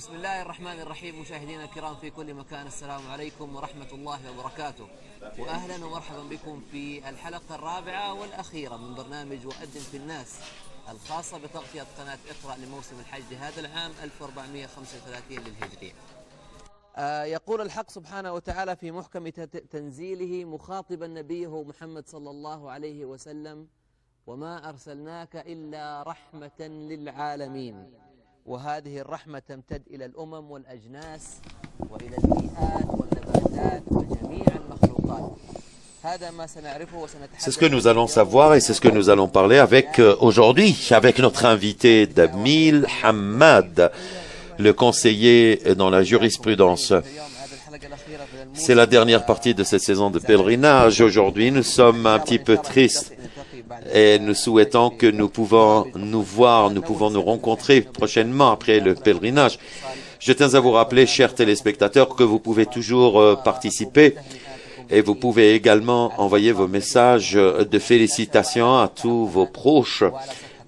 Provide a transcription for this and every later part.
بسم الله الرحمن الرحيم. مشاهدينا الكرام في كل مكان، السلام عليكم ورحمة الله وبركاته، وأهلا ومرحبا بكم في الحلقة الرابعة والأخيرة من برنامج وأذن في الناس الخاصة بتغطية قناة اقرأ لموسم الحج لهذا العام 1435 للهجرية. يقول الحق سبحانه وتعالى في محكم تنزيله مخاطبا نبيه محمد صلى الله عليه وسلم: وما أرسلناك إلا رحمة للعالمين. وهذه الرحمة تمتد إلى الأمم والأجناس وإلى البيئات والنباتات وجميع المخلوقات. هذا ما سنعرفه وسنتحدث. C'est ce que nous allons savoir et c'est ce que nous allons parler avec aujourd'hui, avec notre invité Damil Hamad, le conseiller dans la jurisprudence. C'est la dernière partie de cette saison de pèlerinage. Aujourd'hui, nous sommes un petit peu tristes et nous souhaitons que nous pouvons nous voir, nous pouvons nous rencontrer prochainement après le pèlerinage. Je tiens à vous rappeler, chers téléspectateurs, que vous pouvez toujours participer et vous pouvez également envoyer vos messages de félicitations à tous vos proches,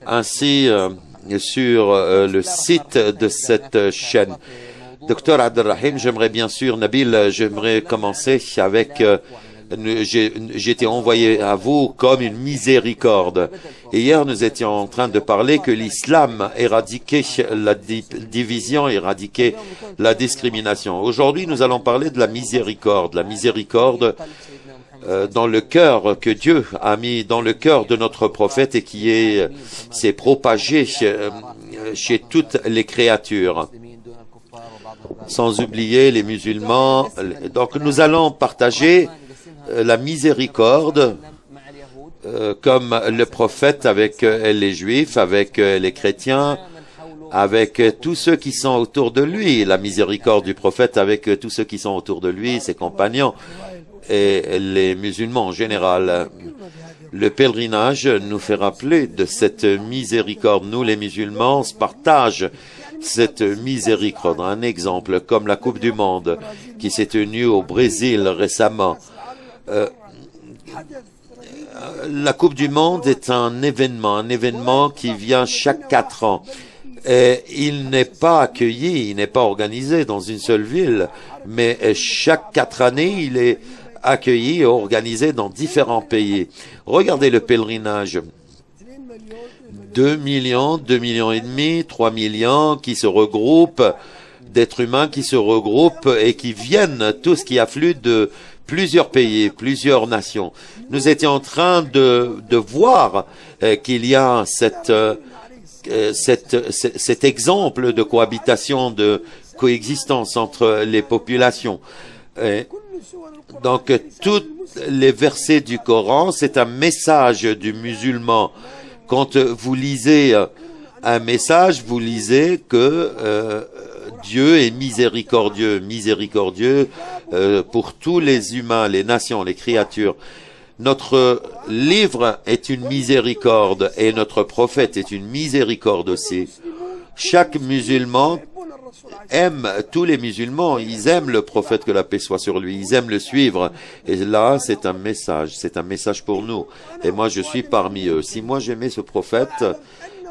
ainsi sur le site de cette chaîne. Docteur Abdelrahim, j'aimerais bien sûr, Nabil, j'aimerais commencer avec... J'ai été envoyé à vous comme une miséricorde. Et hier, nous étions en train de parler que l'islam éradiquait la division, éradiquait la discrimination. Aujourd'hui, nous allons parler de la miséricorde dans le cœur que Dieu a mis dans le cœur de notre prophète et qui s'est propagée chez toutes les créatures. Sans oublier les musulmans. Donc, nous allons partager la miséricorde comme le prophète avec les juifs, avec les chrétiens, avec tous ceux qui sont autour de lui, la miséricorde du prophète avec tous ceux qui sont autour de lui, ses compagnons et les musulmans en général. Le pèlerinage nous fait rappeler de cette miséricorde. Nous, les musulmans, on partage cette miséricorde. Un exemple comme la Coupe du Monde qui s'est tenue au Brésil récemment. La Coupe du Monde est un événement qui vient chaque 4 ans. Et il n'est pas accueilli, il n'est pas organisé dans une seule ville, mais chaque 4 années, il est accueilli et organisé dans différents pays. Regardez le pèlerinage. 2 millions et demi, 3 millions qui se regroupent, d'êtres humains qui se regroupent et qui viennent, tous qui affluent de plusieurs pays, plusieurs nations. Nous étions en train de voir qu'il y a cet exemple de cohabitation, de coexistence entre les populations. Donc, tous les versets du Coran, c'est un message du musulman. Quand vous lisez un message, vous lisez que Dieu est miséricordieux pour tous les humains, les nations, les créatures. Notre livre est une miséricorde et notre prophète est une miséricorde aussi. Chaque musulman aime, tous les musulmans, ils aiment le prophète, que la paix soit sur lui, ils aiment le suivre. Et là, c'est un message pour nous. Et moi, je suis parmi eux. Si moi j'aimais ce prophète,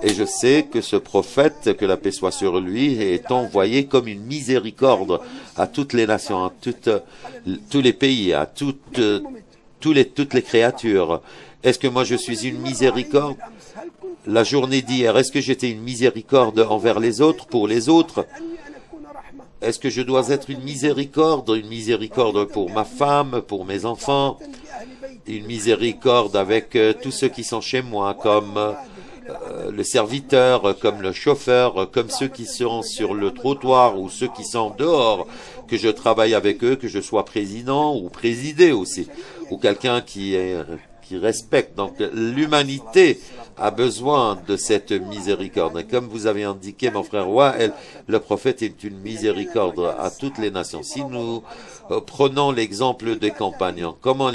et je sais que ce prophète, que la paix soit sur lui, est envoyé comme une miséricorde à toutes les nations, à tous les pays, à toutes les créatures. Est-ce que moi je suis une miséricorde? La journée d'hier, est-ce que j'étais une miséricorde envers les autres, pour les autres? Est-ce que je dois être une miséricorde pour ma femme, pour mes enfants, une miséricorde avec tous ceux qui sont chez moi, comme le serviteur, comme le chauffeur, comme ceux qui sont sur le trottoir ou ceux qui sont dehors, que je travaille avec eux, que je sois président ou présidé aussi, ou quelqu'un qui respecte. Donc l'humanité a besoin de cette miséricorde. Et comme vous avez indiqué, mon frère Wael, le prophète est une miséricorde à toutes les nations. Si nous prenons l'exemple des compagnons, comment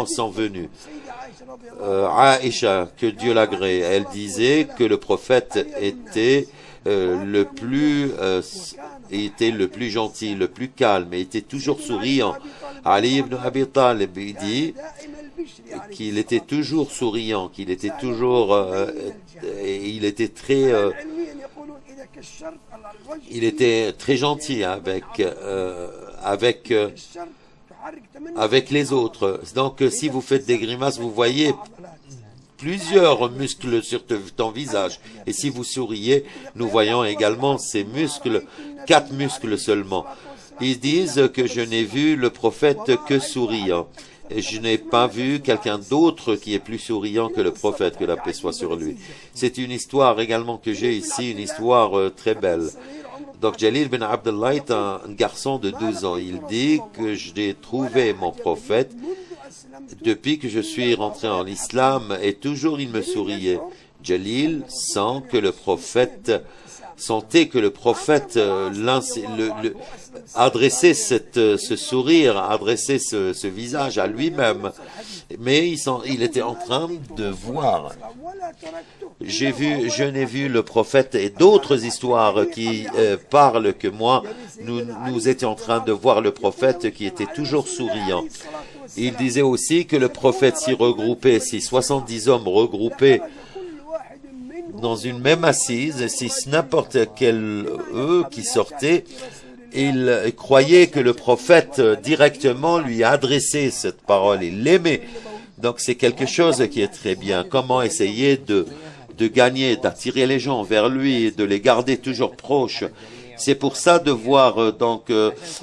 sont venus? Aïcha, que Dieu l'agrée, elle disait que le prophète était le plus gentil, le plus calme, et était toujours souriant. Ali ibn Abi Talib dit qu'il était toujours souriant, qu'il était toujours, il était très Il était très gentil avec les autres. Donc, si vous faites des grimaces, vous voyez plusieurs muscles sur ton visage. Et si vous souriez, nous voyons également ces muscles, 4 muscles seulement. Ils disent que je n'ai vu le prophète que souriant. Et je n'ai pas vu quelqu'un d'autre qui est plus souriant que le prophète, que la paix soit sur lui. C'est une histoire également que j'ai ici, une histoire très belle. Donc Jalil bin Abdullah est un garçon de 12 ans. Il dit que j'ai trouvé mon prophète depuis que je suis rentré en islam et toujours il me souriait. Jalil sentait que le prophète adressait ce sourire, adressait ce visage à lui-même. Mais il était en train de voir. Je n'ai vu le prophète et d'autres histoires qui parlent que moi, nous étions en train de voir le prophète qui était toujours souriant. Il disait aussi que le prophète s'y regroupait, si 70 hommes regroupés dans une même assise, si n'importe quel eux qui sortaient, il croyait que le prophète directement lui adressait cette parole, il l'aimait. Donc c'est quelque chose qui est très bien. Comment essayer de gagner, d'attirer les gens vers lui, de les garder toujours proches. C'est pour ça de voir,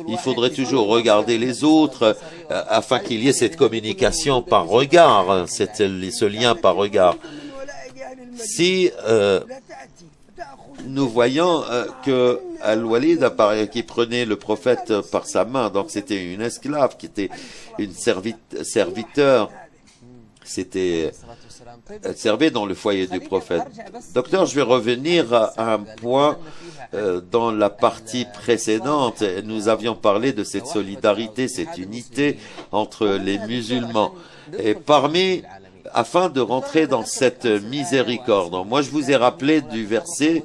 il faudrait toujours regarder les autres afin qu'il y ait cette communication par regard, ce lien par regard. Si nous voyons que Al-Walid qui prenait le prophète par sa main, donc c'était une esclave qui était une serviteur, elle servait dans le foyer du prophète. Docteur, je vais revenir à un point dans la partie précédente. Nous avions parlé de cette solidarité, cette unité entre les musulmans. Et afin de rentrer dans cette miséricorde, moi je vous ai rappelé du verset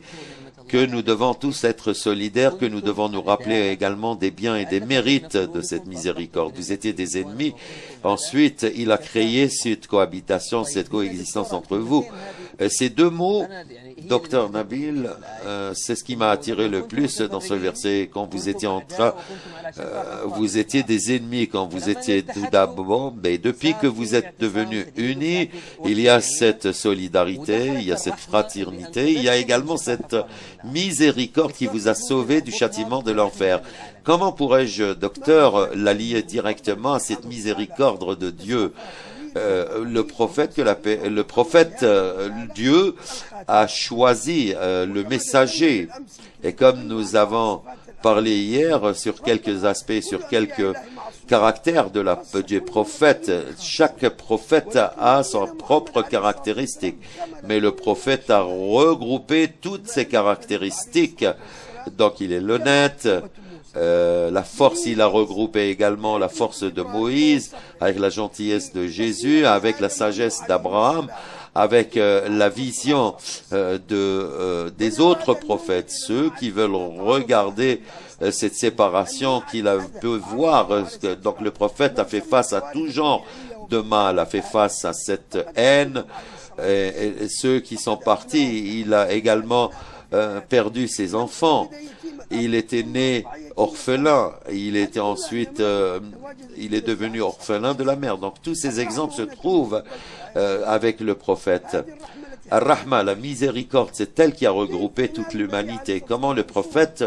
que nous devons tous être solidaires, que nous devons nous rappeler également des biens et des mérites de cette miséricorde. Vous étiez des ennemis. Ensuite, il a créé cette cohabitation, cette coexistence entre vous. Ces deux mots, Docteur Nabil, c'est ce qui m'a attiré le plus dans ce verset. Quand vous étiez vous étiez des ennemis, quand vous étiez tout d'abord, mais depuis que vous êtes devenus unis, il y a cette solidarité, il y a cette fraternité, il y a également cette miséricorde qui vous a sauvé du châtiment de l'enfer. Comment pourrais-je, docteur, la lier directement à cette miséricorde de Dieu? Le prophète Dieu a choisi le messager. Et comme nous avons parlé hier sur quelques aspects, sur quelques caractères du prophète, chaque prophète a son propre caractéristique. Mais le prophète a regroupé toutes ces caractéristiques. Donc il est l'honnête. La force, il a regroupé également la force de Moïse, avec la gentillesse de Jésus, avec la sagesse d'Abraham, avec la vision des autres prophètes, ceux qui veulent regarder cette séparation qu'il a pu voir. Donc le prophète a fait face à tout genre de mal, a fait face à cette haine, et ceux qui sont partis, il a également perdu ses enfants. Il était né orphelin, il était ensuite, il est devenu orphelin de la mère. Donc tous ces exemples se trouvent avec le prophète. Ar-Rahma, la miséricorde, c'est elle qui a regroupé toute l'humanité. Comment le prophète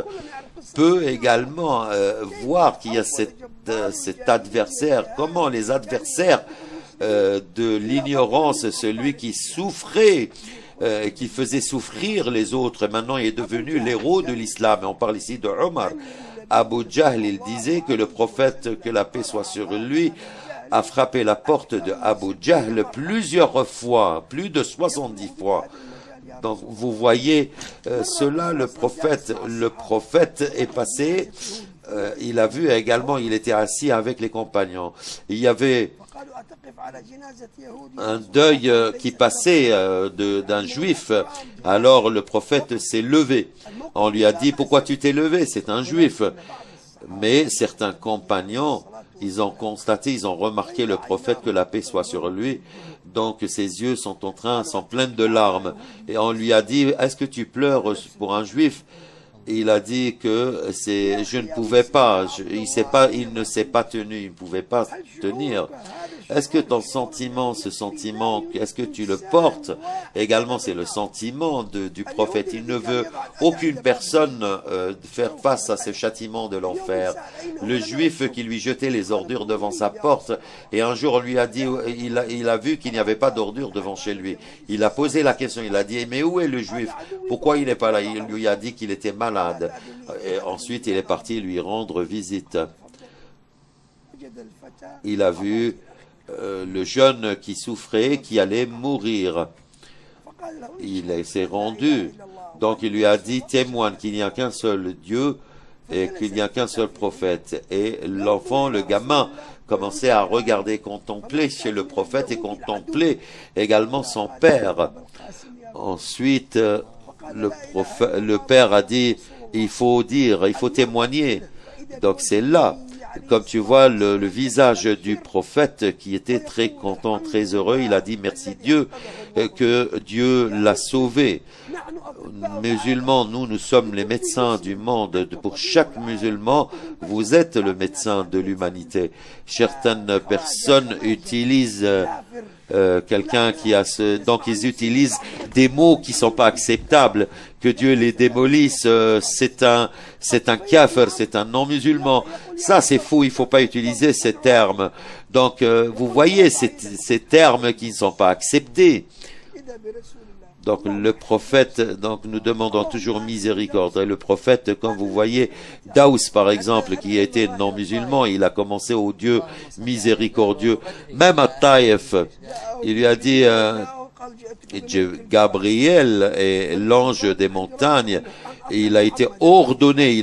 peut également voir qu'il y a cet adversaire, comment les adversaires de l'ignorance, celui qui souffrait, qui faisait souffrir les autres, maintenant il est devenu l'héros de l'islam. Et on parle ici de Omar. Abu Jahl, il disait que le prophète, que la paix soit sur lui, a frappé la porte de Abu Jahl plusieurs fois, plus de 70 fois. Donc vous voyez cela, le prophète est passé, il a vu également, il était assis avec les compagnons. Il y avait un deuil qui passait d'un juif. Alors le prophète s'est levé. On lui a dit, pourquoi tu t'es levé? C'est un juif. Mais certains compagnons, ils ont constaté, ils ont remarqué le prophète, que la paix soit sur lui. Donc ses yeux sont pleins de larmes. Et on lui a dit, est-ce que tu pleures pour un juif? Et il a dit que je ne pouvais pas, il ne s'est pas tenu, il ne pouvait pas tenir. Est-ce que ton sentiment, ce sentiment, est-ce que tu le portes? Également, c'est le sentiment du prophète. Il ne veut aucune personne faire face à ce châtiment de l'enfer. Le juif qui lui jetait les ordures devant sa porte, et un jour on lui a dit, il a vu qu'il n'y avait pas d'ordures devant chez lui. Il a posé la question, il a dit, mais où est le juif? Pourquoi il n'est pas là? Il lui a dit qu'il était malade. Et ensuite, il est parti lui rendre visite. Il a vu le jeune qui souffrait, qui allait mourir. Il s'est rendu. Donc il lui a dit, témoigne qu'il n'y a qu'un seul Dieu et qu'il n'y a qu'un seul prophète. Et l'enfant, le gamin, commençait à regarder, contempler chez le prophète et contempler également son père. Ensuite, le père a dit, il faut témoigner. Donc c'est là, comme tu vois, le visage du prophète qui était très content, très heureux. Il a dit merci Dieu, que Dieu l'a sauvé. Musulmans, nous sommes les médecins du monde. Pour chaque musulman, vous êtes le médecin de l'humanité. Certaines personnes utilisent quelqu'un qui a donc ils utilisent des mots qui sont pas acceptables, que Dieu les démolisse, c'est un kafir, c'est un non-musulman. Ça c'est faux, il faut pas utiliser ces termes. Donc vous voyez ces termes qui ne sont pas acceptés. Donc le prophète, donc nous demandons toujours miséricorde. Et le prophète, comme vous voyez, Daous par exemple, qui était non-musulman, il a commencé au Dieu miséricordieux. Même à Taïf, il lui a dit, Gabriel est l'ange des montagnes, et il a été ordonné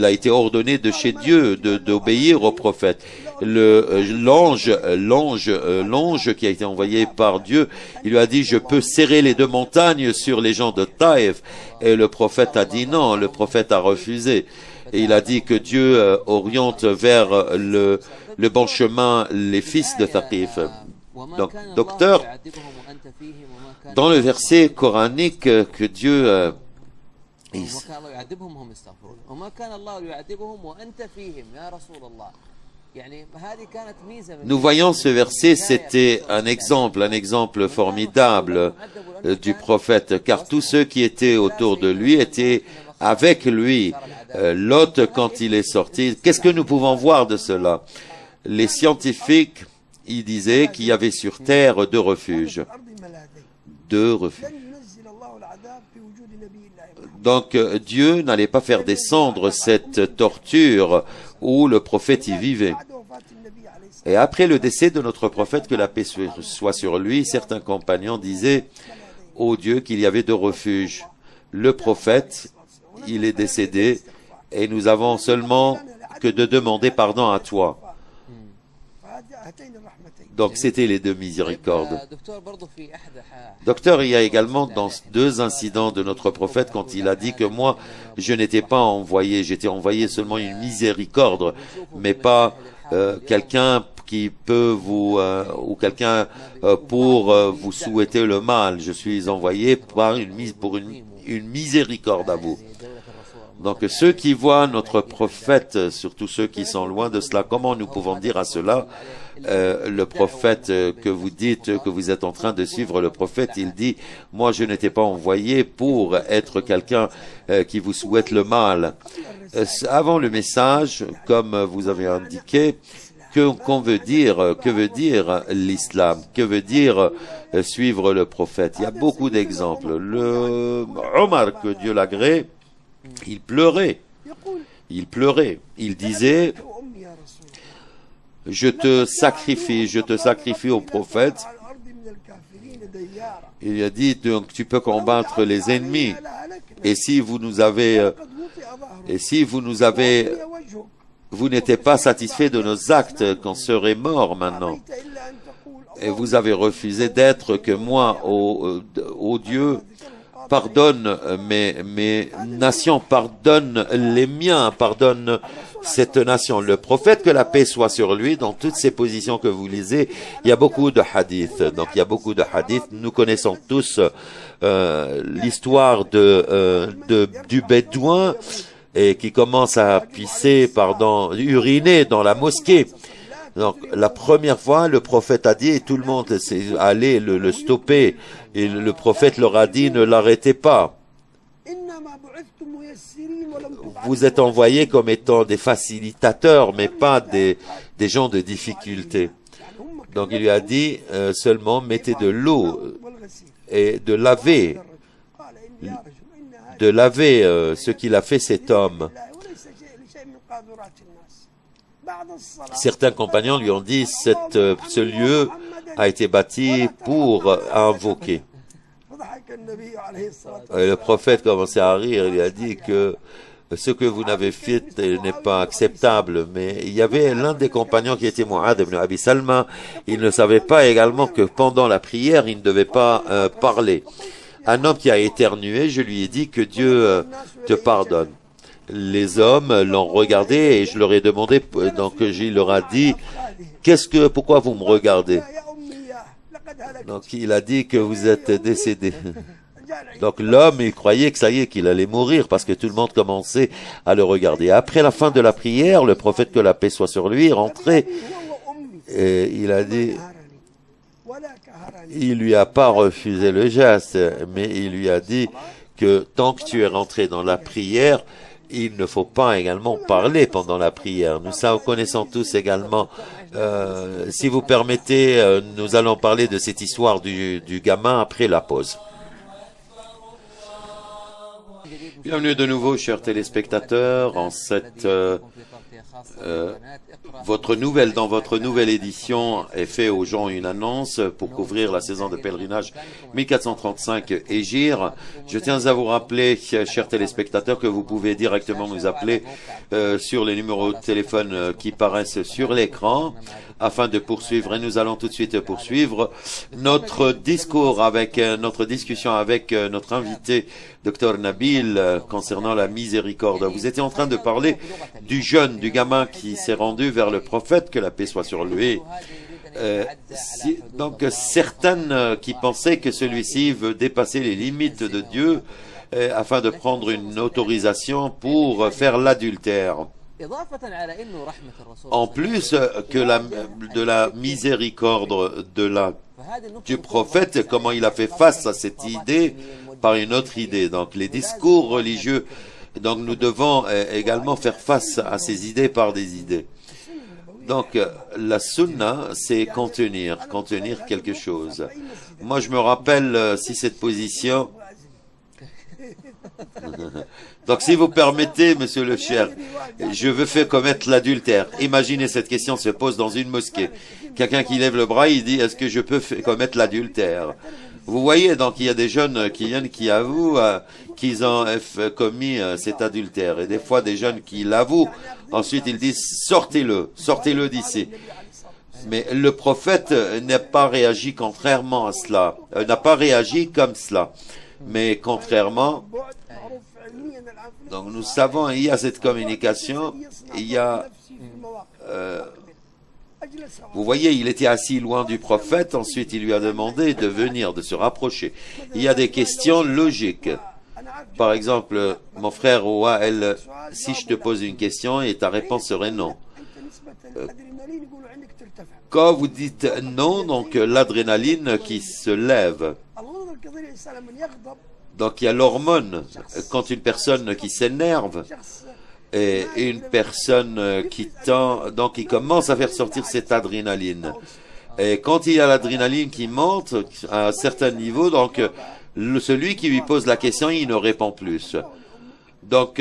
de chez Dieu d'obéir au prophète. L'ange qui a été envoyé par Dieu, il lui a dit, je peux serrer les deux montagnes sur les gens de Taïf. Et le prophète a dit non, le prophète a refusé. Et il a dit que Dieu oriente vers le bon chemin les fils de Thaqif. Donc, docteur, dans le verset coranique que Dieu nous voyons ce verset, c'était un exemple formidable du prophète, car tous ceux qui étaient autour de lui étaient avec lui. Lot, quand il est sorti, qu'est-ce que nous pouvons voir de cela? Les scientifiques, ils disaient qu'il y avait sur terre deux refuges. Donc Dieu n'allait pas faire descendre cette torture où le prophète y vivait. Et après le décès de notre prophète, que la paix soit sur lui, certains compagnons disaient au Dieu qu'il y avait deux refuges. Le prophète, il est décédé et nous avons seulement que de demander pardon à toi. Donc c'était les deux miséricordes. Docteur, il y a également dans deux incidents de notre prophète quand il a dit que moi, je n'étais pas envoyé, j'étais envoyé seulement une miséricorde, mais pas quelqu'un qui peut vous, ou quelqu'un pour vous souhaiter le mal. Je suis envoyé pour une miséricorde à vous. Donc ceux qui voient notre prophète, surtout ceux qui sont loin de cela, comment nous pouvons dire à cela, le prophète que vous dites que vous êtes en train de suivre, le prophète, il dit, moi je n'étais pas envoyé pour être quelqu'un qui vous souhaite le mal. Avant le message, comme vous avez indiqué, que veut dire l'islam? Que veut dire suivre le prophète? Il y a beaucoup d'exemples. Le Omar, que Dieu l'agrée, il pleurait. Il disait, je te sacrifie au prophète. Il a dit, donc tu peux combattre les ennemis. Et si vous n'étiez pas satisfait de nos actes, qu'on serait mort maintenant. Et vous avez refusé d'être que moi, ô Dieu, pardonne mes nations, pardonne les miens, pardonne cette nation. Le prophète, que la paix soit sur lui, dans toutes ces positions que vous lisez, il y a beaucoup de hadiths. Donc il y a beaucoup de hadiths. Nous connaissons tous l'histoire du bédouin et qui commence à pisser, uriner dans la mosquée. Donc, la première fois, le prophète a dit, et tout le monde s'est allé le stopper, et le prophète leur a dit, ne l'arrêtez pas. Vous êtes envoyés comme étant des facilitateurs, mais pas des gens de difficulté. Donc, il lui a dit, seulement mettez de l'eau et de laver ce qu'il a fait cet homme. Certains compagnons lui ont dit, ce lieu a été bâti pour invoquer. Et le prophète commençait à rire, il a dit que ce que vous n'avez fait n'est pas acceptable. Mais il y avait l'un des compagnons qui était Mu'adh ibn Abi Salma, il ne savait pas également que pendant la prière, il ne devait pas parler. Un homme qui a éternué, je lui ai dit que Dieu te pardonne. Les hommes l'ont regardé et je leur ai demandé, donc je leur ai dit, pourquoi vous me regardez? Donc il a dit que vous êtes décédé. Donc l'homme, il croyait que ça y est, qu'il allait mourir parce que tout le monde commençait à le regarder. Après la fin de la prière, le prophète, que la paix soit sur lui, est rentré et il a dit, il lui a pas refusé le geste, mais il lui a dit que tant que tu es rentré dans la prière, il ne faut pas également parler pendant la prière. Nous connaissons tous également, si vous permettez, nous allons parler de cette histoire du gamin après la pause. Bienvenue de nouveau, chers téléspectateurs, en cette dans votre nouvelle édition est fait aux gens une annonce pour couvrir la saison de pèlerinage 1435 Hégire. Je tiens à vous rappeler, chers téléspectateurs, que vous pouvez directement nous appeler sur les numéros de téléphone qui paraissent sur l'écran afin de poursuivre. Et nous allons tout de suite poursuivre notre discours avec notre discussion avec notre invité, Dr Nabil, concernant la miséricorde. Vous étiez en train de parler du jeune, du gamin qui s'est rendu vers le prophète, que la paix soit sur lui. Donc certaines qui pensaient que celui-ci veut dépasser les limites de Dieu afin de prendre une autorisation pour faire l'adultère. En plus de la miséricorde du prophète, comment il a fait face à cette idée par une autre idée. Donc les discours religieux, donc nous devons également faire face à ces idées par des idées. Donc la sunna, c'est contenir quelque chose. Moi je me rappelle si cette position... Donc si vous permettez, monsieur le cher, je veux faire commettre l'adultère. Imaginez, cette question se pose dans une mosquée. Quelqu'un qui lève le bras, il dit, est-ce que je peux commettre l'adultère? Vous voyez, donc il y a des jeunes qui viennent, qui avouent qu'ils ont commis cet adultère. Et des fois, des jeunes qui l'avouent, ensuite ils disent, sortez-le d'ici. Mais le prophète n'a pas réagi contrairement à cela, n'a pas réagi comme cela. Mais contrairement, donc nous savons, il y a cette communication, il y a... vous voyez, il était assis loin du prophète, ensuite il lui a demandé de venir, de se rapprocher. Il y a des questions logiques. Par exemple, mon frère Wael, si je te pose une question et ta réponse serait non. Quand vous dites non, donc l'adrénaline qui se lève. Donc il y a l'hormone. Quand une personne qui s'énerve et une personne qui tend, donc il commence à faire sortir cette adrénaline. Et quand il y a l'adrénaline qui monte à un certain niveau, donc celui qui lui pose la question, il ne répond plus. Donc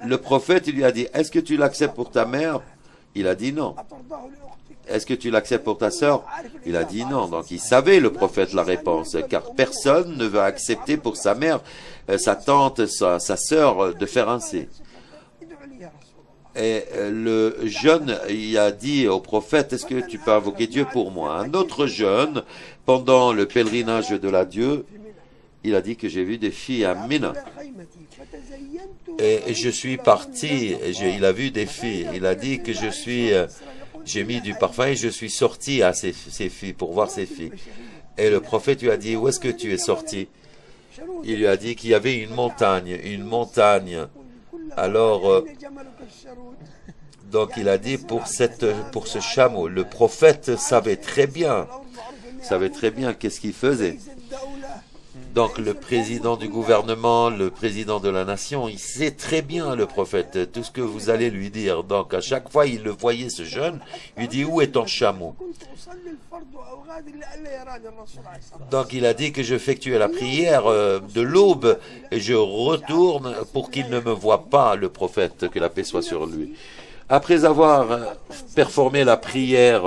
le prophète, il lui a dit, est-ce que tu l'acceptes pour ta mère? Il a dit non. Est-ce que tu l'acceptes pour ta sœur? Il a dit non. Donc il savait, le prophète, la réponse, car personne ne veut accepter pour sa mère, sa tante, sa sœur, de faire ainsi. Et le jeune, il a dit au prophète, est-ce que tu peux invoquer Dieu pour moi? Un autre jeune, pendant le pèlerinage de la Dieu, il a dit que j'ai vu des filles à Mina. Et je suis parti, il a vu des filles. Il a dit que j'ai mis du parfum et je suis sorti à ces filles pour voir ces filles. Et le prophète lui a dit, où est-ce que tu es sorti? Il lui a dit qu'il y avait une montagne. Alors, donc il a dit pour ce chameau, le prophète savait très bien qu'est-ce qu'il faisait. Donc le président du gouvernement, le président de la nation, il sait très bien, le prophète, tout ce que vous allez lui dire. Donc à chaque fois, il le voyait, ce jeune, il lui dit, où est ton chameau? Donc il a dit que j'effectuais la prière de l'aube et je retourne pour qu'il ne me voie pas, le prophète, que la paix soit sur lui. Après avoir performé la prière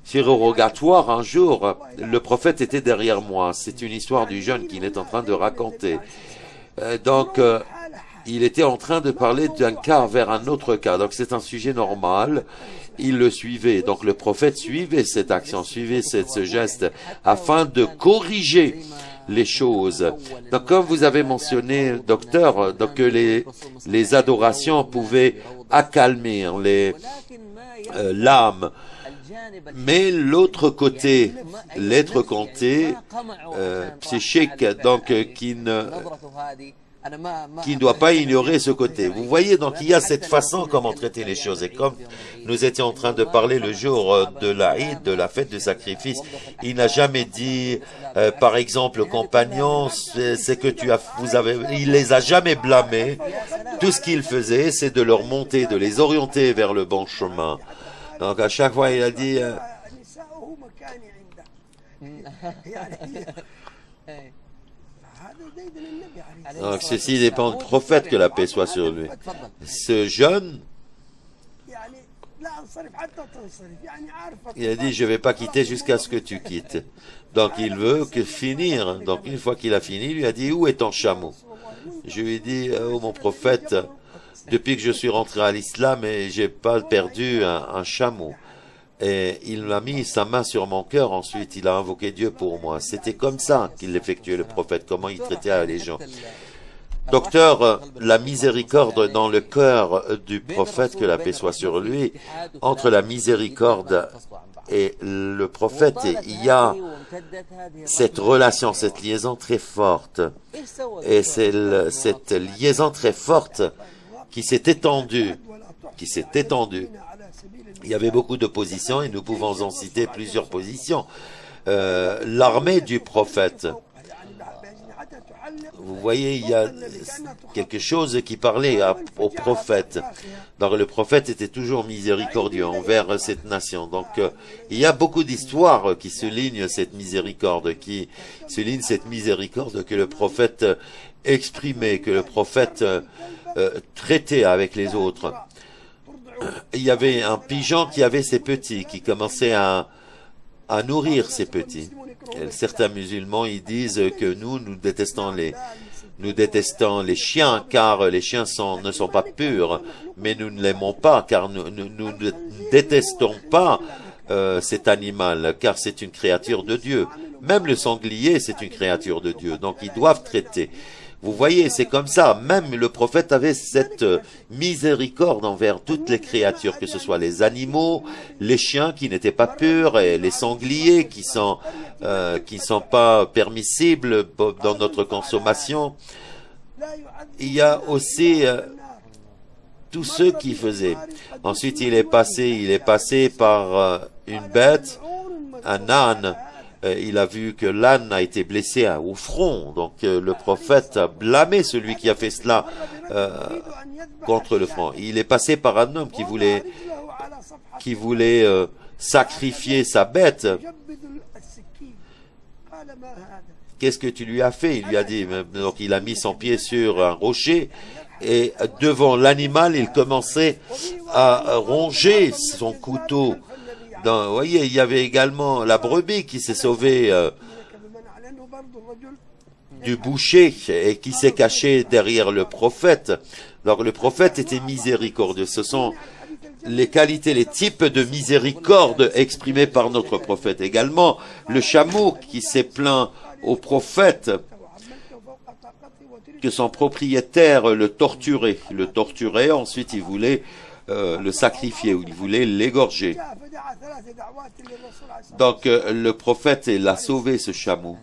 surrogatoire, un jour, le prophète était derrière moi. C'est une histoire du jeune qu'il est en train de raconter. Donc, il était en train de parler d'un cas vers un autre cas. Donc, c'est un sujet normal. Il le suivait. Donc, le prophète suivait cette action, suivait ce geste afin de corriger les choses. Donc, comme vous avez mentionné, docteur, donc que les adorations pouvaient accalmir l'âme. Mais l'autre côté, l'être compté, psychique, donc qui ne doit pas ignorer ce côté. Vous voyez, donc il y a cette façon comment traiter les choses. Et comme nous étions en train de parler le jour de l'Aïd, de la fête de sacrifice, il n'a jamais dit, par exemple, compagnon, c'est que il les a jamais blâmés. Tout ce qu'il faisait, c'est de leur monter, de les orienter vers le bon chemin. Donc à chaque fois, il a dit... donc ceci dépend du prophète, que la paix soit sur lui. Ce jeune, il a dit, je ne vais pas quitter jusqu'à ce que tu quittes. Donc il veut finir. Donc une fois qu'il a fini, il lui a dit, où est ton chameau? Je lui ai dit, oh mon prophète, depuis que je suis rentré à l'islam, et j'ai pas perdu un chameau. Et il a mis sa main sur mon cœur, ensuite il a invoqué Dieu pour moi. C'était comme ça qu'il effectuait, le prophète, comment il traitait les gens. Docteur, la miséricorde dans le cœur du prophète, que la paix soit sur lui, entre la miséricorde et le prophète, il y a cette relation, cette liaison très forte. Et c'est cette liaison très forte qui s'est étendue. Il y avait beaucoup de positions et nous pouvons en citer plusieurs positions. L'armée du prophète. Vous voyez, il y a quelque chose qui parlait au prophète. Donc le prophète était toujours miséricordieux envers cette nation. Donc il y a beaucoup d'histoires qui soulignent cette miséricorde, que le prophète exprimait, que le prophète traitait avec les autres. Il y avait un pigeon qui avait ses petits, qui commençait à nourrir ses petits. Et certains musulmans, ils disent que nous détestons les chiens, car les chiens ne sont pas purs, mais nous ne l'aimons pas, car nous ne détestons pas cet animal, car c'est une créature de Dieu. Même le sanglier, c'est une créature de Dieu, donc ils doivent traiter. Vous voyez, c'est comme ça. Même le prophète avait cette miséricorde envers toutes les créatures, que ce soit les animaux, les chiens qui n'étaient pas purs, et les sangliers qui sont pas permissibles dans notre consommation. Il y a aussi tous ceux qui faisaient. Ensuite, il est passé par une bête, un âne. Il a vu que l'âne a été blessé au front. Donc le prophète a blâmé celui qui a fait cela contre le front. Il est passé par un homme qui voulait sacrifier sa bête. Qu'est-ce que tu lui as fait? Il lui a dit. Donc il a mis son pied sur un rocher et devant l'animal, il commençait à ronger son couteau. Vous voyez, il y avait également la brebis qui s'est sauvée du boucher et qui s'est cachée derrière le prophète. Alors le prophète était miséricordieux. Ce sont les qualités, les types de miséricorde exprimés par notre prophète. Également, le chameau qui s'est plaint au prophète que son propriétaire le torturait. Ensuite il voulait le sacrifier, ou il voulait l'égorger. Donc le prophète l'a sauvé, ce chameau.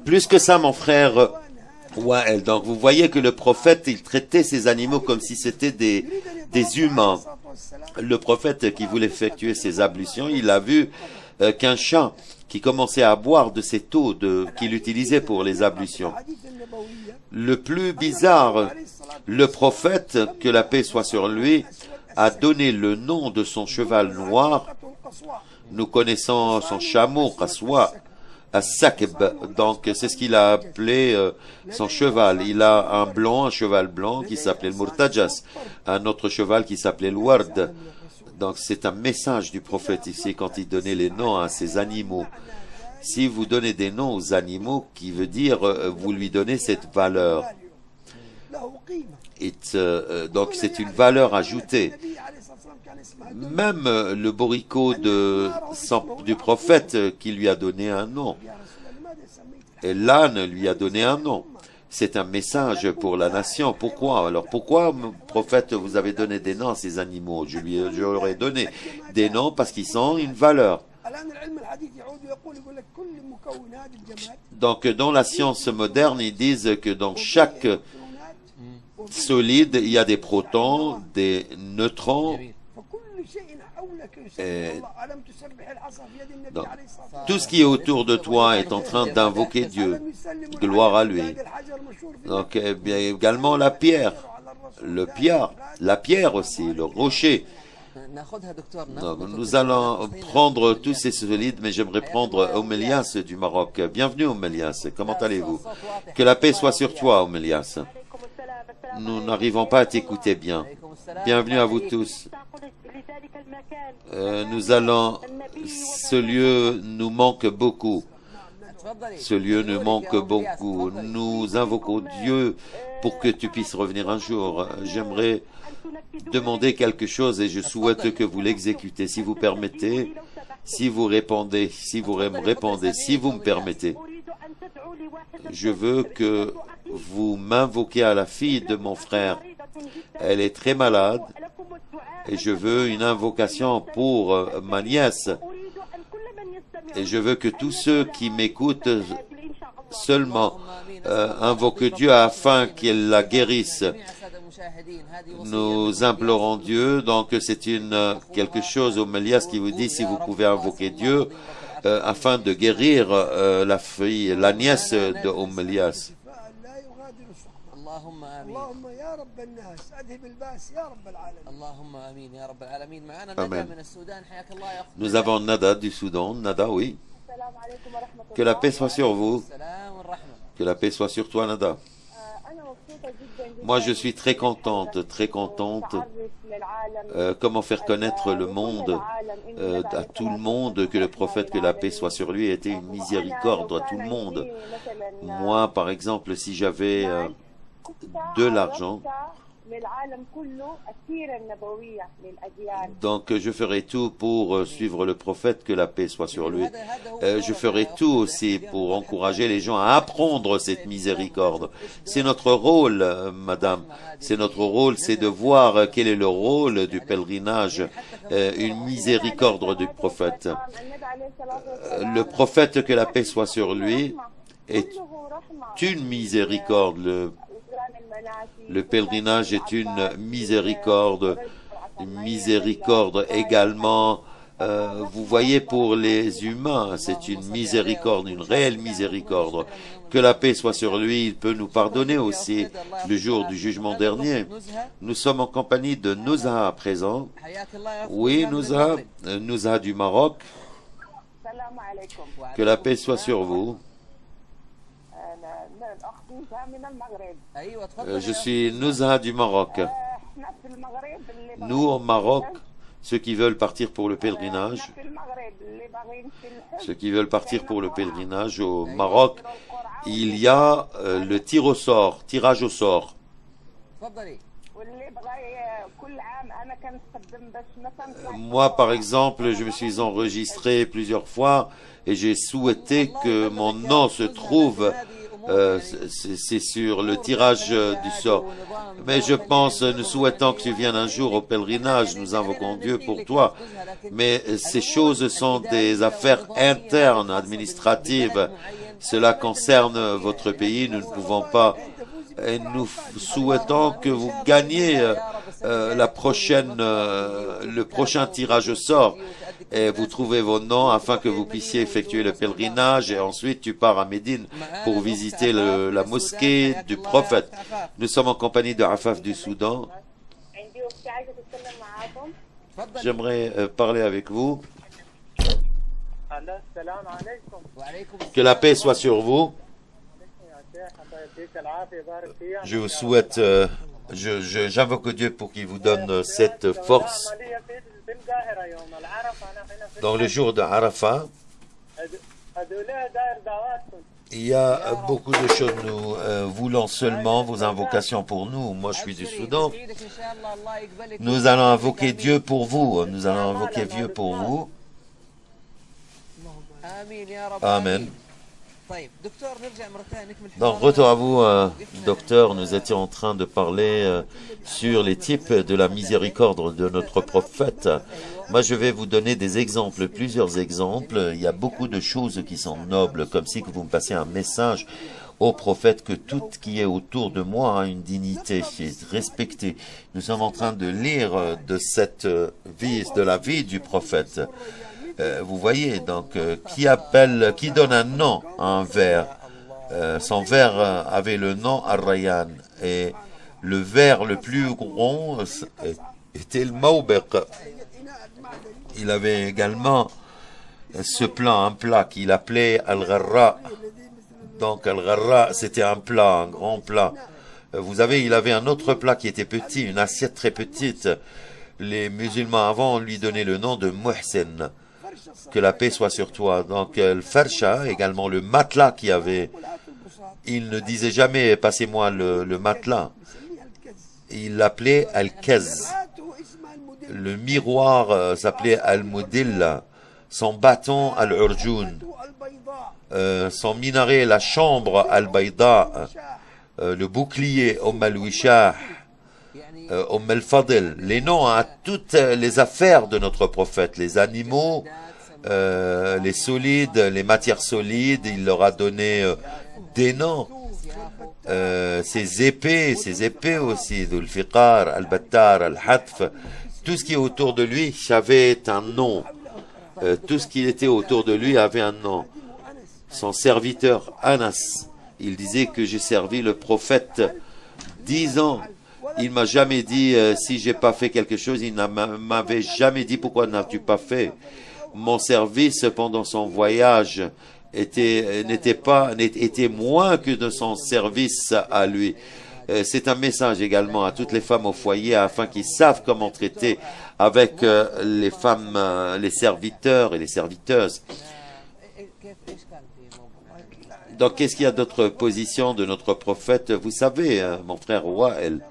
Plus que ça, mon frère Wael. Donc vous voyez que le prophète, il traitait ces animaux comme si c'était des humains. Le prophète qui voulait effectuer ses ablutions, il a vu qu'un chat qui commençait à boire de cette eau qu'il utilisait pour les ablutions. Le plus bizarre, le prophète, que la paix soit sur lui, a donné le nom de son cheval noir. Nous connaissons son chameau, Qaswa, As-Sakb. Donc c'est ce qu'il a appelé son cheval. Il a un cheval blanc qui s'appelait le Murtajas, un autre cheval qui s'appelait le Ward. Donc c'est un message du prophète ici quand il donnait les noms à ces animaux. Si vous donnez des noms aux animaux, qui veut dire vous lui donnez cette valeur. Donc c'est une valeur ajoutée. Même le bourricot du prophète qui lui a donné un nom. Et l'âne lui a donné un nom. C'est un message pour la nation. Pourquoi? Alors pourquoi, prophète, vous avez donné des noms à ces animaux? Je leur ai donné des noms parce qu'ils ont une valeur. Donc dans la science moderne, ils disent que dans chaque solide, il y a des protons, des neutrons. Donc, tout ce qui est autour de toi est en train d'invoquer Dieu. Gloire à lui. Donc, bien également la pierre. La pierre aussi, le rocher. Donc, nous allons prendre tous ces solides, mais j'aimerais prendre Omelias du Maroc. Bienvenue Omelias, comment allez-vous? Que la paix soit sur toi Omelias. Nous n'arrivons pas à t'écouter bien. Bienvenue à vous tous. Ce lieu nous manque beaucoup. Ce lieu nous manque beaucoup. Nous invoquons Dieu pour que tu puisses revenir un jour. J'aimerais demander quelque chose et je souhaite que vous l'exécutez. Si vous permettez, si vous répondez, si vous me permettez. Je veux que vous m'invoquez à la fille de mon frère. Elle est très malade et je veux une invocation pour ma nièce. Et je veux que tous ceux qui m'écoutent seulement invoquent Dieu afin qu'il la guérisse. Nous implorons Dieu, donc c'est quelque chose au Mélias qui vous dit si vous pouvez invoquer Dieu afin de guérir la nièce de Mélias. Amen. Nous avons Nada du Soudan. Nada, oui. Que la paix soit sur vous. Que la paix soit sur toi, Nada. Moi, je suis très contente. Comment faire connaître le monde à tout le monde, que le prophète, que la paix soit sur lui, était une miséricorde à tout le monde. Moi, par exemple, si j'avais de l'argent, donc je ferai tout pour suivre le prophète, que la paix soit sur lui. Je ferai tout aussi pour encourager les gens à apprendre cette miséricorde. C'est notre rôle, madame. C'est notre rôle, c'est de voir quel est le rôle du pèlerinage, une miséricorde du prophète. Le prophète, que la paix soit sur lui, est une miséricorde. Le pèlerinage est une miséricorde également. Vous voyez, pour les humains, c'est une miséricorde, une réelle miséricorde. Que la paix soit sur lui, il peut nous pardonner aussi le jour du jugement dernier. Nous sommes en compagnie de Nouza à présent. Oui, Nouza du Maroc. Que la paix soit sur vous. Je suis Nouza du Maroc. Nous, au Maroc, ceux qui veulent partir pour le pèlerinage, au Moi, par exemple, je me suis enregistré plusieurs fois et j'ai souhaité que mon nom se trouve, c'est sur le tirage du sort. Mais je pense, nous souhaitons que tu viennes un jour au pèlerinage, nous invoquons Dieu pour toi. Mais ces choses sont des affaires internes, administratives. Cela concerne votre pays, nous ne pouvons pas. Et nous souhaitons que vous gagniez le prochain tirage au sort et vous trouvez vos noms afin que vous puissiez effectuer le pèlerinage et ensuite tu pars à Médine pour visiter la mosquée du prophète. Nous sommes en compagnie de Afaf du Soudan. J'aimerais parler avec vous. Que la paix soit sur vous. Je vous souhaite, j'invoque Dieu pour qu'il vous donne cette force. Dans le jour de Arafat, il y a beaucoup de choses. Nous voulons seulement vos invocations pour nous. Moi, je suis du Soudan. Nous allons invoquer Dieu pour vous. Nous allons invoquer Dieu pour vous. Amen. Donc, retour à vous, docteur. Nous étions en train de parler sur les types de la miséricorde de notre prophète. Moi, je vais vous donner des exemples, plusieurs exemples. Il y a beaucoup de choses qui sont nobles, comme si que vous me passez un message au prophète que tout qui est autour de moi a une dignité, est respecté. Nous sommes en train de lire de cette vie, de la vie du prophète. Vous voyez, donc, qui donne un nom à un verre. Son verre avait le nom Ar-Rayyan. Et le verre le plus rond était le Mawbeq. Il avait également un plat qu'il appelait Al-Gharra. Donc, Al-Gharra, c'était un plat, un grand plat. Il avait un autre plat qui était petit, une assiette très petite. Les musulmans avant lui donnaient le nom de Muhsin. Que la paix soit sur toi. Donc, le farsha, également le matelas qu'il y avait, il ne disait jamais, passez-moi le matelas. Il l'appelait Al-Kaz. Le miroir s'appelait Al-Mudilla. Son bâton, Al-Urjun. Son minaret, la chambre, Al-Bayda. Le bouclier, Al-Wishah. Al-Fadl. Les noms à toutes les affaires de notre prophète, les animaux, les solides, les matières solides, il leur a donné des noms. Ses épées aussi, Dhul-Fiqar, Al-Battar, Al-Hatf, tout ce qui est autour de lui avait un nom. Tout ce qui était autour de lui avait un nom. Son serviteur Anas, il disait que j'ai servi le prophète 10 ans. Il m'a jamais dit si j'ai pas fait quelque chose, il ne m'avait jamais dit pourquoi n'as-tu pas fait. Mon service pendant son voyage était moins que de son service à lui. C'est un message également à toutes les femmes au foyer afin qu'ils savent comment traiter avec les femmes, les serviteurs et les serviteuses. Donc, qu'est-ce qu'il y a d'autre position de notre prophète? Vous savez, mon frère Wael,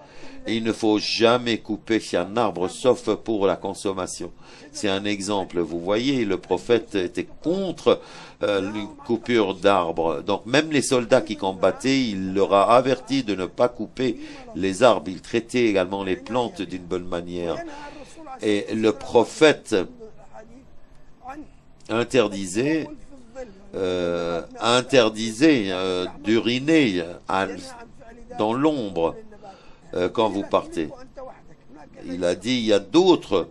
il ne faut jamais couper un arbre sauf pour la consommation. C'est un exemple. Vous voyez, le prophète était contre une coupure d'arbres. Donc même les soldats qui combattaient, il leur a averti de ne pas couper les arbres. Il traitait également les plantes d'une bonne manière. Et le prophète interdisait d'uriner dans l'ombre quand vous partez. Il a dit, il y a d'autres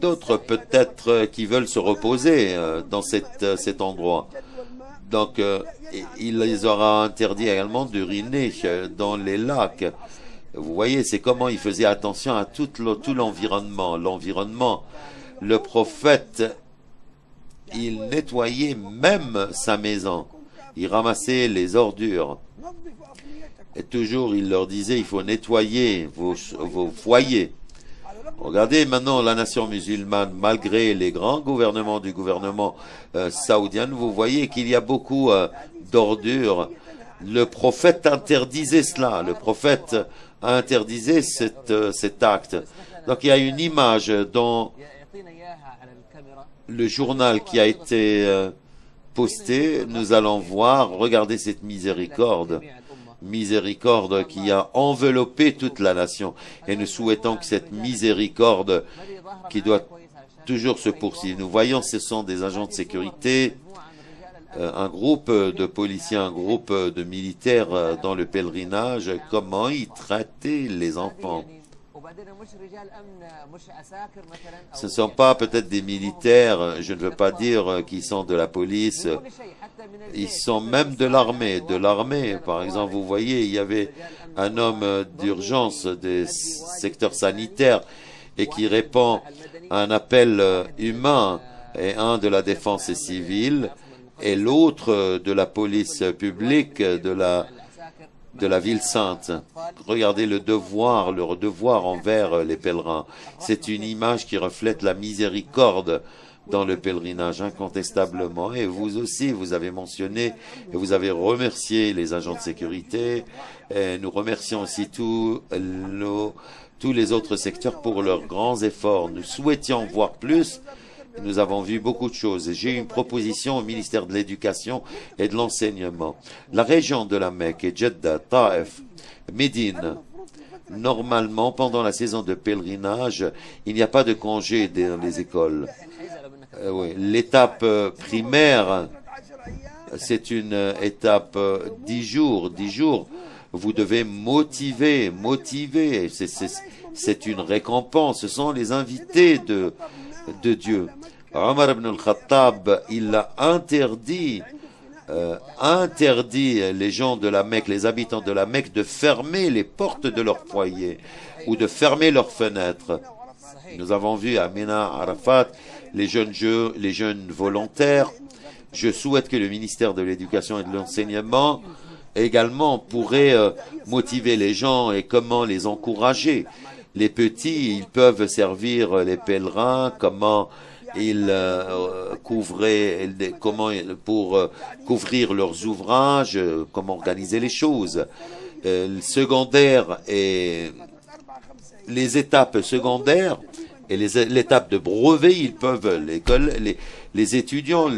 peut-être qui veulent se reposer dans cet endroit. Donc, il les aura interdit également d'uriner dans les lacs. Vous voyez, c'est comment il faisait attention à tout l'environnement. L'environnement, le prophète, il nettoyait même sa maison. Il ramassait les ordures. Et toujours, il leur disait, il faut nettoyer vos foyers. Regardez maintenant la nation musulmane, malgré les grands gouvernements du gouvernement saoudien, vous voyez qu'il y a beaucoup d'ordures. Le prophète interdisait cela. Le prophète interdisait cet acte. Donc il y a une image dans le journal qui a été posté. Nous allons voir, regardez cette miséricorde qui a enveloppé toute la nation. Et nous souhaitons que cette miséricorde qui doit toujours se poursuivre. Nous voyons, ce sont des agents de sécurité, un groupe de policiers, un groupe de militaires dans le pèlerinage, comment ils traitaient les enfants. Ce ne sont pas peut-être des militaires, je ne veux pas dire qu'ils sont de la police, ils sont même de l'armée. Par exemple, vous voyez, il y avait un homme d'urgence des secteurs sanitaires et qui répond à un appel humain, et un de la défense civile et l'autre de la police publique de la ville sainte. Regardez leur devoir envers les pèlerins. C'est une image qui reflète la miséricorde dans le pèlerinage, incontestablement. Et vous aussi, vous avez mentionné et vous avez remercié les agents de sécurité. Et nous remercions aussi tous les autres secteurs pour leurs grands efforts. Nous souhaitions voir plus. Nous avons vu beaucoup de choses. J'ai une proposition au ministère de l'Éducation et de l'Enseignement. La région de la Mecque et Jeddah, Taif, Médine, normalement, pendant la saison de pèlerinage, il n'y a pas de congé dans les écoles. Oui. L'étape primaire, c'est une étape 10 jours. 10 jours, vous devez motiver. C'est une récompense. Ce sont les invités de Dieu. Omar ibn al-Khattab, il a interdit les gens de la Mecque, les habitants de la Mecque, de fermer les portes de leur foyer ou de fermer leurs fenêtres. Nous avons vu à Mina, Arafat, les jeunes volontaires. Je souhaite que le ministère de l'Éducation et de l'Enseignement également pourrait motiver les gens et comment les encourager. Les petits, ils peuvent servir les pèlerins, comment pour couvrir leurs ouvrages, comment organiser les choses. Le secondaire et les étapes secondaires et l'étape de brevet, ils peuvent, les étudiants,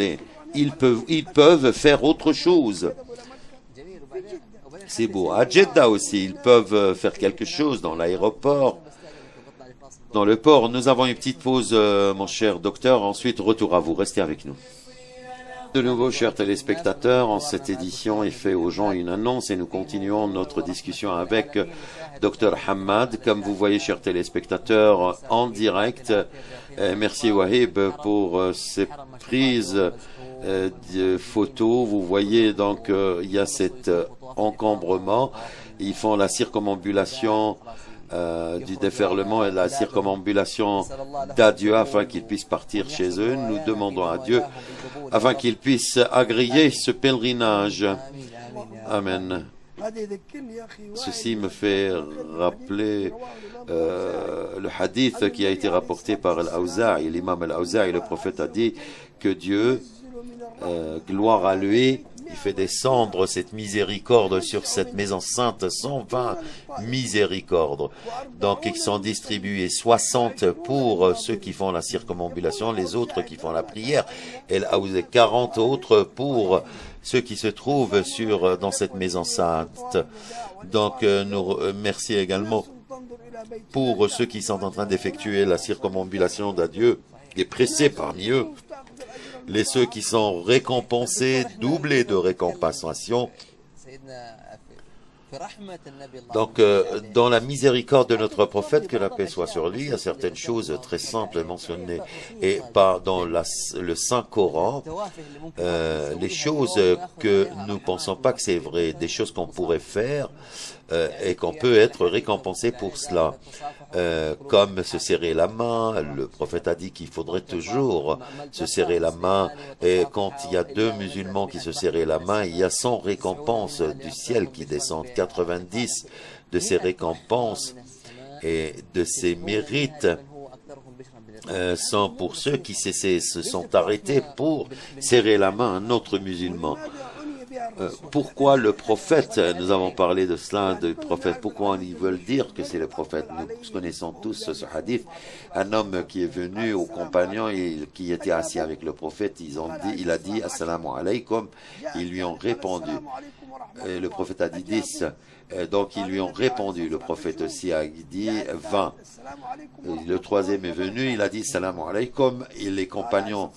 ils peuvent faire autre chose. C'est beau. À Jeddah aussi, ils peuvent faire quelque chose dans l'aéroport. Dans le port, nous avons une petite pause, mon cher docteur. Ensuite, retour à vous. Restez avec nous. De nouveau, chers téléspectateurs, en cette édition, il fait aux gens une annonce et nous continuons notre discussion avec Dr Hamad. Comme vous voyez, chers téléspectateurs, en direct, merci Wahib pour ces prises de photos. Vous voyez donc, il y a cet encombrement. Ils font la circumambulation du déferlement et la circumambulation d'adieu afin qu'ils puissent partir chez eux. Nous demandons à Dieu afin qu'ils puissent agréer ce pèlerinage. Amen. Ceci me fait rappeler le hadith qui a été rapporté par Al-Awza'i. L'imam Al-Awza'i, le prophète, a dit que Dieu, gloire à lui, il fait descendre cette miséricorde sur cette maison sainte, 120 miséricordes. Donc, ils sont distribués 60 pour ceux qui font la circumambulation, les autres qui font la prière, et 40 autres pour ceux qui se trouvent dans cette maison sainte. Donc, nous merci également pour ceux qui sont en train d'effectuer la circumambulation d'adieu et pressés parmi eux. Ceux qui sont récompensés, doublés de récompensation. Donc, dans la miséricorde de notre prophète, que la paix soit sur lui, il y a certaines choses très simples mentionnées. Et dans le Saint-Coran, les choses que nous ne pensons pas que c'est vrai, des choses qu'on pourrait faire et qu'on peut être récompensé pour cela. Comme se serrer la main, le prophète a dit qu'il faudrait toujours se serrer la main, et quand il y a deux musulmans qui se serraient la main, il y a 100 récompenses du ciel qui descendent, 90 de ces récompenses et de ces mérites sont pour ceux qui se sont arrêtés pour serrer la main à un autre musulman. pourquoi le prophète, nous avons parlé de cela, du prophète, pourquoi ils veulent dire que c'est le prophète? Nous connaissons tous ce hadith, un homme qui est venu aux compagnons et qui était assis avec le prophète, il a dit Assalamu alaikum, ils lui ont répondu. Et le prophète a dit 10. Donc ils lui ont répondu. Le prophète aussi a dit 20. Le troisième est venu, il a dit Salam alaykum. Et les compagnons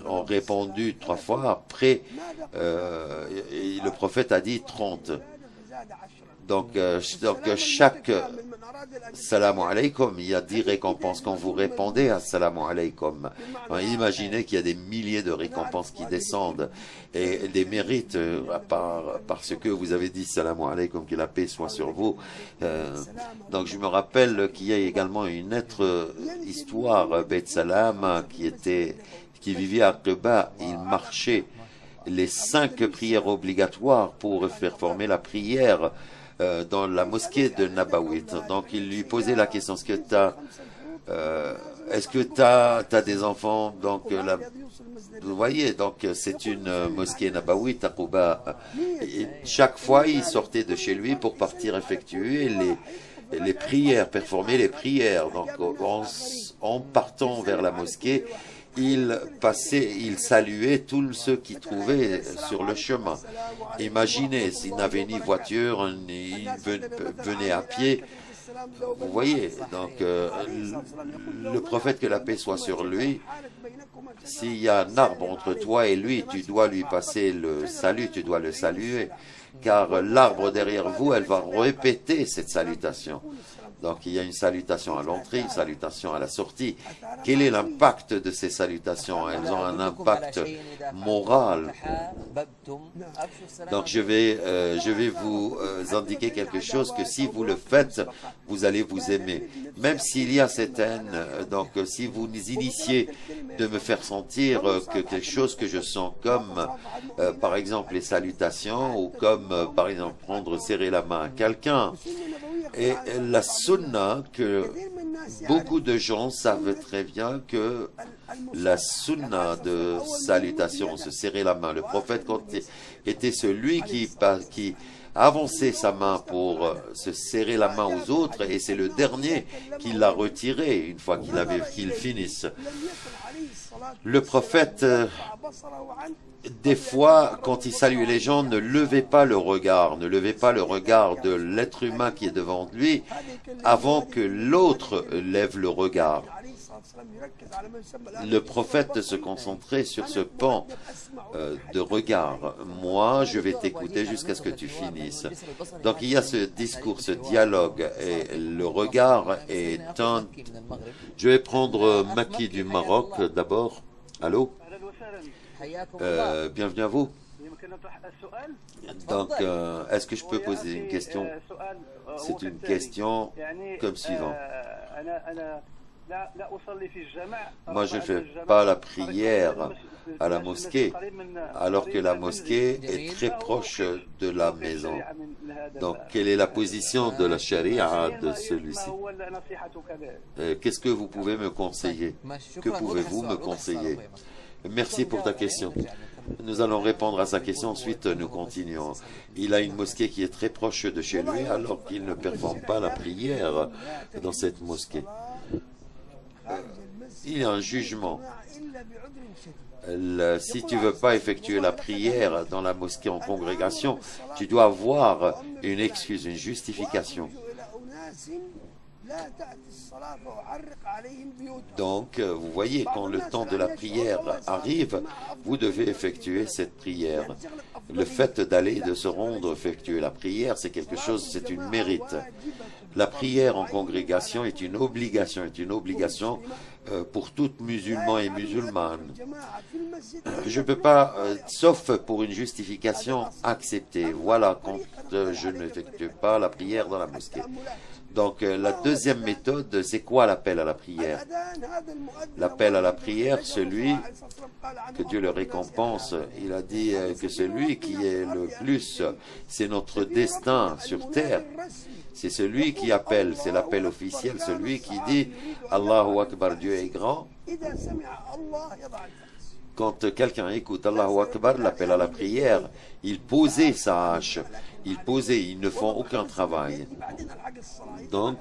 ont répondu 3 fois. Après, et le prophète a dit 30. Donc chaque Salam alaykum, il y a 10 récompenses quand vous répondez à Salam alaykum. Imaginez qu'il y a des milliers de récompenses qui descendent et des mérites parce que vous avez dit Salam alaykum, que la paix soit sur vous. Donc je me rappelle qu'il y a également une autre histoire, Beit Salam, qui vivait à Quba. Il marchait les 5 prières obligatoires pour faire former la prière dans la mosquée de Nabawit. Donc il lui posait la question, est-ce que tu as des enfants? Donc vous voyez, donc c'est une mosquée Nabawit à Quba. Et chaque fois il sortait de chez lui pour partir effectuer les prières, performer les prières. Donc en partant vers la mosquée, il saluait tous ceux qui trouvaient sur le chemin. Imaginez, s'il n'avait ni voiture, il venait à pied. Vous voyez, donc le prophète, que la paix soit sur lui, s'il y a un arbre entre toi et lui, tu dois lui passer le salut, tu dois le saluer, car l'arbre derrière vous, elle va répéter cette salutation. Donc il y a une salutation à l'entrée, une salutation à la sortie. Quel est l'impact de ces salutations? Elles ont un impact moral. Donc je vais vous indiquer quelque chose que si vous le faites, vous allez vous aimer. Même s'il y a cette haine, donc si vous nous initiez de me faire sentir que quelque chose que je sens comme par exemple les salutations ou comme par exemple serrer la main à quelqu'un. Et la sunna, que beaucoup de gens savent très bien que la sunna de salutation, se serrer la main, le prophète était celui qui avançait sa main pour se serrer la main aux autres, et c'est le dernier qui l'a retiré une fois qu'il finisse. Le prophète, des fois, quand il saluait les gens, ne levait pas le regard de l'être humain qui est devant lui avant que l'autre lève le regard. Le prophète se concentrait sur ce pan de regard. Moi, je vais t'écouter jusqu'à ce que tu finisses. Donc il y a ce discours, ce dialogue, et le regard est un... Je vais prendre Maki du Maroc d'abord. Allô? Bienvenue à vous. Donc, est-ce que je peux poser une question? C'est une question comme suivant. Moi, je ne fais pas la prière à la mosquée, alors que la mosquée est très proche de la maison. Donc, quelle est la position de la charia de celui-ci? Qu'est-ce que vous pouvez me conseiller? Que pouvez-vous me conseiller? Merci pour ta question. Nous allons répondre à sa question, ensuite nous continuons. Il a une mosquée qui est très proche de chez lui, alors qu'il ne performe pas la prière dans cette mosquée. Il y a un jugement. Si tu ne veux pas effectuer la prière dans la mosquée en congrégation, tu dois avoir une excuse, une justification. Donc, vous voyez, quand le temps de la prière arrive, vous devez effectuer cette prière. Le fait d'aller, de se rendre, effectuer la prière, c'est quelque chose, c'est une mérite. La prière en congrégation est une obligation pour tout musulman et musulmane. Je ne peux pas, sauf pour une justification, accepter. Voilà, quand je n'effectue pas la prière dans la mosquée. Donc, la deuxième méthode, c'est quoi l'appel à la prière? L'appel à la prière, celui que Dieu le récompense, il a dit que celui qui est le plus, c'est notre destin sur terre. C'est celui qui appelle, c'est l'appel officiel, celui qui dit Allahu Akbar, Dieu est grand. quand quelqu'un écoute Allahu Akbar, l'appel à la prière, il posait sa hache, ils ne font aucun travail. Donc,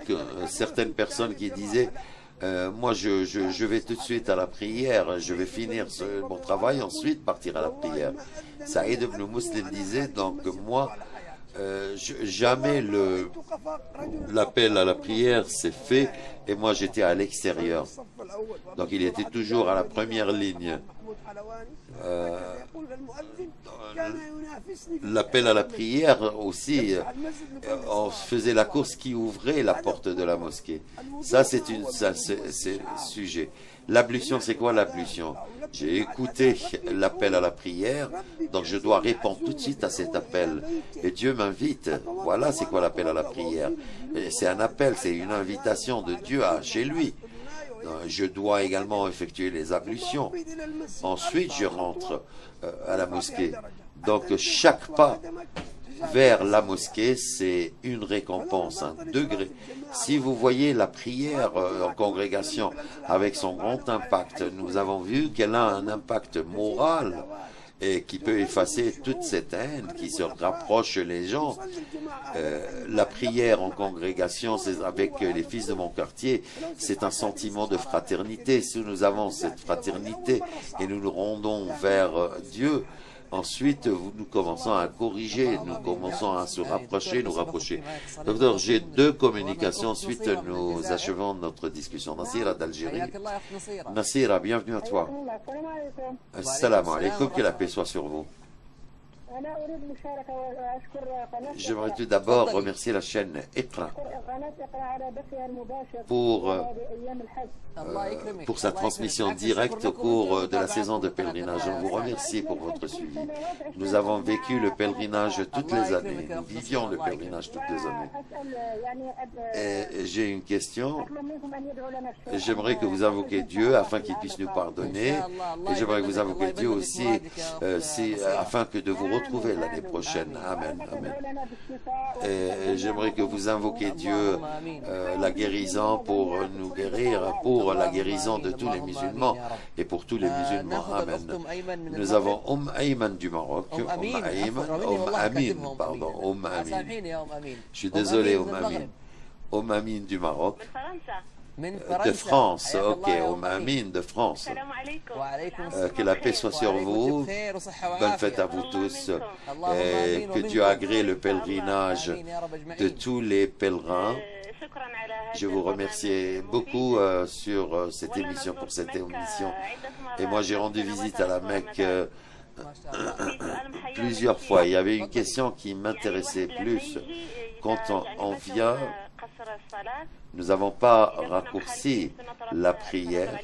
certaines personnes qui disaient, moi je vais tout de suite à la prière, je vais finir mon travail, ensuite partir à la prière. Saïd ibn Muslim disait, donc moi, jamais l'appel à la prière s'est fait et moi j'étais à l'extérieur. Donc il était toujours à la première ligne. L'appel à la prière aussi, on faisait la course qui ouvrait la porte de la mosquée. Ça c'est sujet. L'ablution, c'est quoi l'ablution? J'ai écouté l'appel à la prière, donc je dois répondre tout de suite à cet appel. Et Dieu m'invite. Voilà, c'est quoi l'appel à la prière? C'est un appel, c'est une invitation de Dieu chez lui. Je dois également effectuer les ablutions. Ensuite, je rentre à la mosquée. Donc, chaque pas vers la mosquée, c'est une récompense, un degré. Si vous voyez la prière en congrégation avec son grand impact, nous avons vu qu'elle a un impact moral et qui peut effacer toute cette haine qui se rapproche les gens. La prière en congrégation, c'est avec les fils de mon quartier, c'est un sentiment de fraternité. Si nous avons cette fraternité et nous nous rendons vers Dieu, ensuite, nous commençons à corriger, nous commençons à se rapprocher, nous rapprocher. Docteur, j'ai deux communications. Ensuite, nous achevons notre discussion. Nassira d'Algérie. Nassira, bienvenue à toi. Assalamu alaikum, que la paix soit sur vous. J'aimerais tout d'abord remercier la chaîne Iqra pour sa transmission directe au cours de la saison de pèlerinage. On vous remercie pour votre suivi. Nous avons vécu le pèlerinage toutes les années. Nous vivions le pèlerinage toutes les années. Et j'ai une question. J'aimerais que vous invoquiez Dieu afin qu'il puisse nous pardonner. Et j'aimerais que vous invoquiez Dieu aussi afin que de vous retrouver l'année prochaine. Amen. Amen. Et j'aimerais que vous invoquiez Dieu, la guérison pour nous guérir, pour la guérison de tous les musulmans et pour tous les musulmans. Amen. Nous avons Ayman du Maroc. Amin, pardon. Amin. Je suis désolé, Amin. Amin du Maroc. De France, ok, Amin de France. Que la paix soit sur vous. Bonne fête à vous tous. Et que Dieu agrée le pèlerinage de tous les pèlerins. Je vous remercie beaucoup sur cette émission, pour cette émission. Et moi, j'ai rendu visite à la Mecque plusieurs fois. Il y avait une question qui m'intéressait plus. Quand on vient, nous n'avons pas raccourci la prière.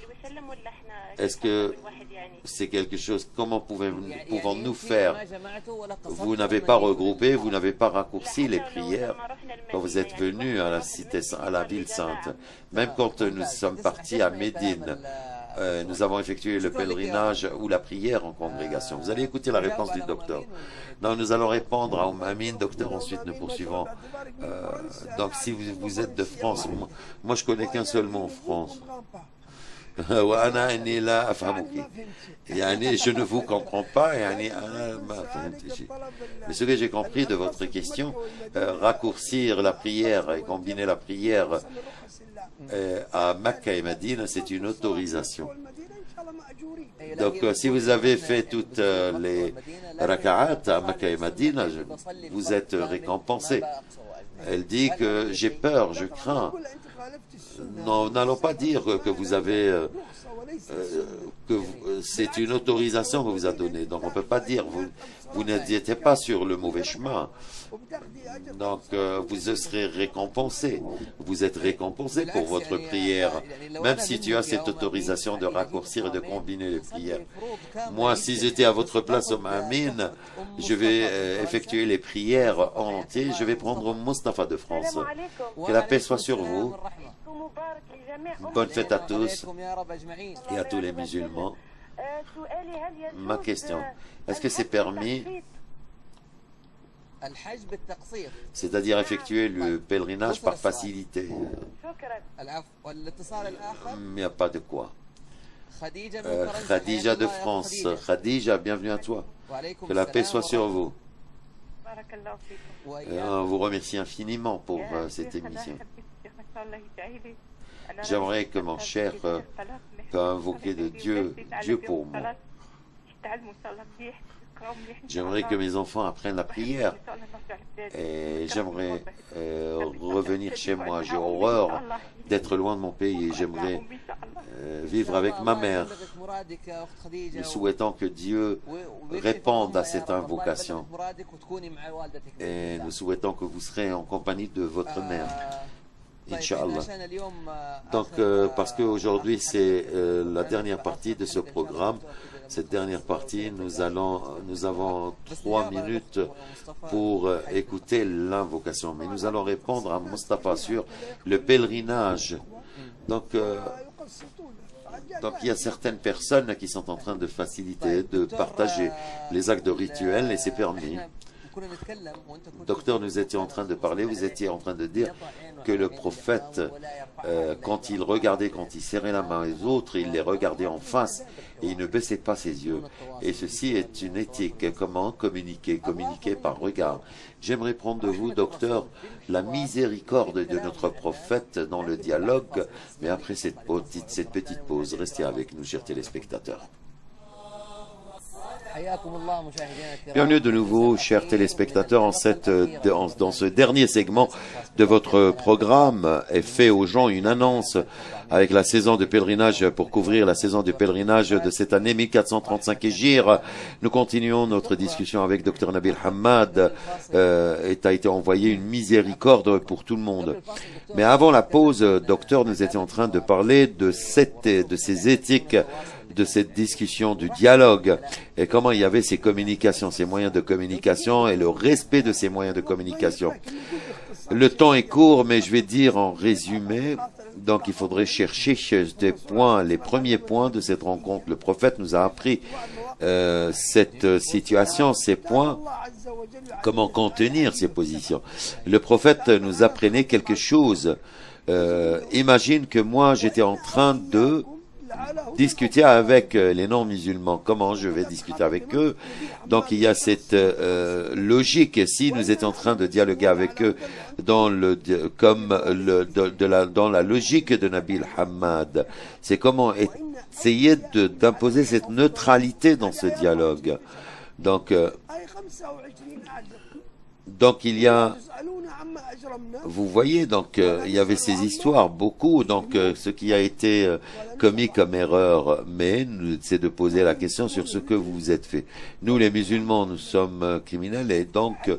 Est-ce que c'est quelque chose, comment pouvons-nous faire? Vous n'avez pas regroupé, vous n'avez pas raccourci les prières quand vous êtes venu à la cité, à la ville sainte. Même quand nous sommes partis à Médine, nous avons effectué le pèlerinage ou la prière en congrégation. Vous allez écouter la réponse du docteur. Donc nous allons répondre à Amin, docteur, ensuite nous poursuivons. Donc si vous êtes de France, moi je connais qu'un seul mot en France. Je ne vous comprends pas. Mais ce que j'ai compris de votre question, raccourcir la prière et combiner la prière à Mecca et Médine, c'est une autorisation. Donc, si vous avez fait toutes les raka'at à Mecca et Médine, vous êtes récompensé. Elle dit que j'ai peur, je crains. Non, n'allons pas dire que vous avez c'est une autorisation que vous a donnée. Donc on ne peut pas dire vous n'étiez pas sur le mauvais chemin. Donc vous serez récompensé. Vous êtes récompensé pour votre prière, même si tu as cette autorisation de raccourcir et de combiner les prières. Moi, si j'étais à votre place au Amin, je vais effectuer les prières en entier. Je vais prendre Mustafa de France. Que la paix soit sur vous. Bonne fête à tous et à tous les musulmans. Ma question, est-ce que c'est permis, c'est-à-dire effectuer le pèlerinage par facilité? Il n'y a pas de quoi. Khadija de France. Khadija, bienvenue à toi. Que la paix soit sur vous. Et on vous remercie infiniment pour cette émission. J'aimerais que mon cher peut invoquer de Dieu pour moi. J'aimerais que mes enfants apprennent la prière et j'aimerais revenir chez moi. J'ai horreur d'être loin de mon pays et j'aimerais vivre avec ma mère. Nous souhaitons que Dieu réponde à cette invocation et nous souhaitons que vous serez en compagnie de votre mère. Inch'Allah. Donc, parce qu'aujourd'hui c'est la dernière partie de ce programme, cette dernière partie, nous avons 3 minutes pour écouter l'invocation. Mais nous allons répondre à Mustafa sur le pèlerinage. Donc, il y a certaines personnes qui sont en train de faciliter, de partager les actes de rituel et c'est permis. Docteur, nous étions en train de parler, vous étiez en train de dire que le prophète, quand il regardait, quand il serrait la main aux autres, il les regardait en face et il ne baissait pas ses yeux. Et ceci est une éthique. Comment communiquer? Communiquer par regard. J'aimerais prendre de vous, docteur, la miséricorde de notre prophète dans le dialogue, mais après cette petite pause, restez avec nous, chers téléspectateurs. Bienvenue de nouveau, chers téléspectateurs, dans ce dernier segment de votre programme est fait aux gens une annonce avec la saison de pèlerinage pour couvrir la saison de pèlerinage de cette année 1435 Hégire. Nous continuons notre discussion avec Dr Nabil Hamad et a été envoyé une miséricorde pour tout le monde. Mais avant la pause, docteur, nous étions en train de parler de ces éthiques, de cette discussion, du dialogue et comment il y avait ces communications, ces moyens de communication et le respect de ces moyens de communication. Le temps est court, mais je vais dire en résumé. Donc, il faudrait chercher des points, les premiers points de cette rencontre. Le prophète nous a appris cette situation, ces points, comment contenir ces positions. Le prophète nous apprenait quelque chose. Imagine que moi, j'étais en train de discuter avec les non-musulmans. Comment je vais discuter avec eux? Donc il y a cette logique. Si nous étions en train de dialoguer avec eux dans la logique de Nabil Hamad, c'est comment essayer d'imposer cette neutralité dans ce dialogue. Donc il y a, vous voyez, donc il y avait ces histoires, beaucoup, donc ce qui a été commis comme erreur, mais c'est de poser la question sur ce que vous vous êtes fait. Nous les musulmans, nous sommes criminels et donc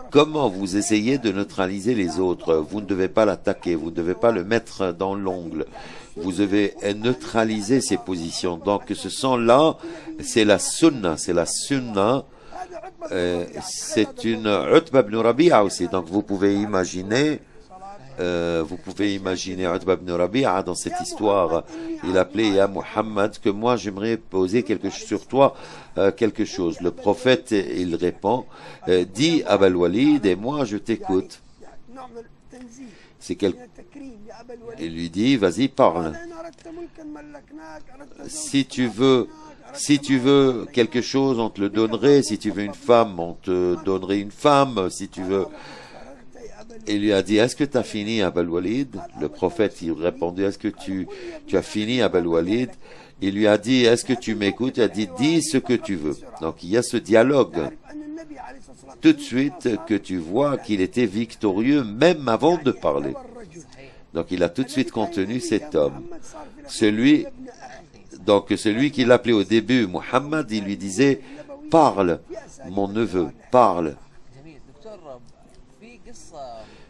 comment vous essayez de neutraliser les autres? Vous ne devez pas l'attaquer, vous ne devez pas le mettre dans l'ongle. Vous devez neutraliser ses positions. Donc ce sont là, c'est la sunna, c'est une Utba ibn Rabi'a aussi. Donc vous pouvez imaginer Utba ibn Rabi'a dans cette histoire. Il appelait Ya Muhammad, que moi j'aimerais poser sur toi quelque chose. Le prophète, il répond, dis Abul Walid et moi je t'écoute. Il lui dit, vas-y, parle. Si tu veux quelque chose, on te le donnerait. Si tu veux une femme, on te donnerait une femme. Si tu veux... Il lui a dit, est-ce que tu as fini, Abul Walid? Le prophète, il répondait, est-ce que tu as fini, Abul Walid? Il lui a dit, est-ce que tu m'écoutes? Il a dit, dis ce que tu veux. Donc il y a ce dialogue. Tout de suite que tu vois qu'il était victorieux, même avant de parler. Donc il a tout de suite contenu cet homme. Celui qui l'appelait au début Muhammad, il lui disait, parle, mon neveu, parle.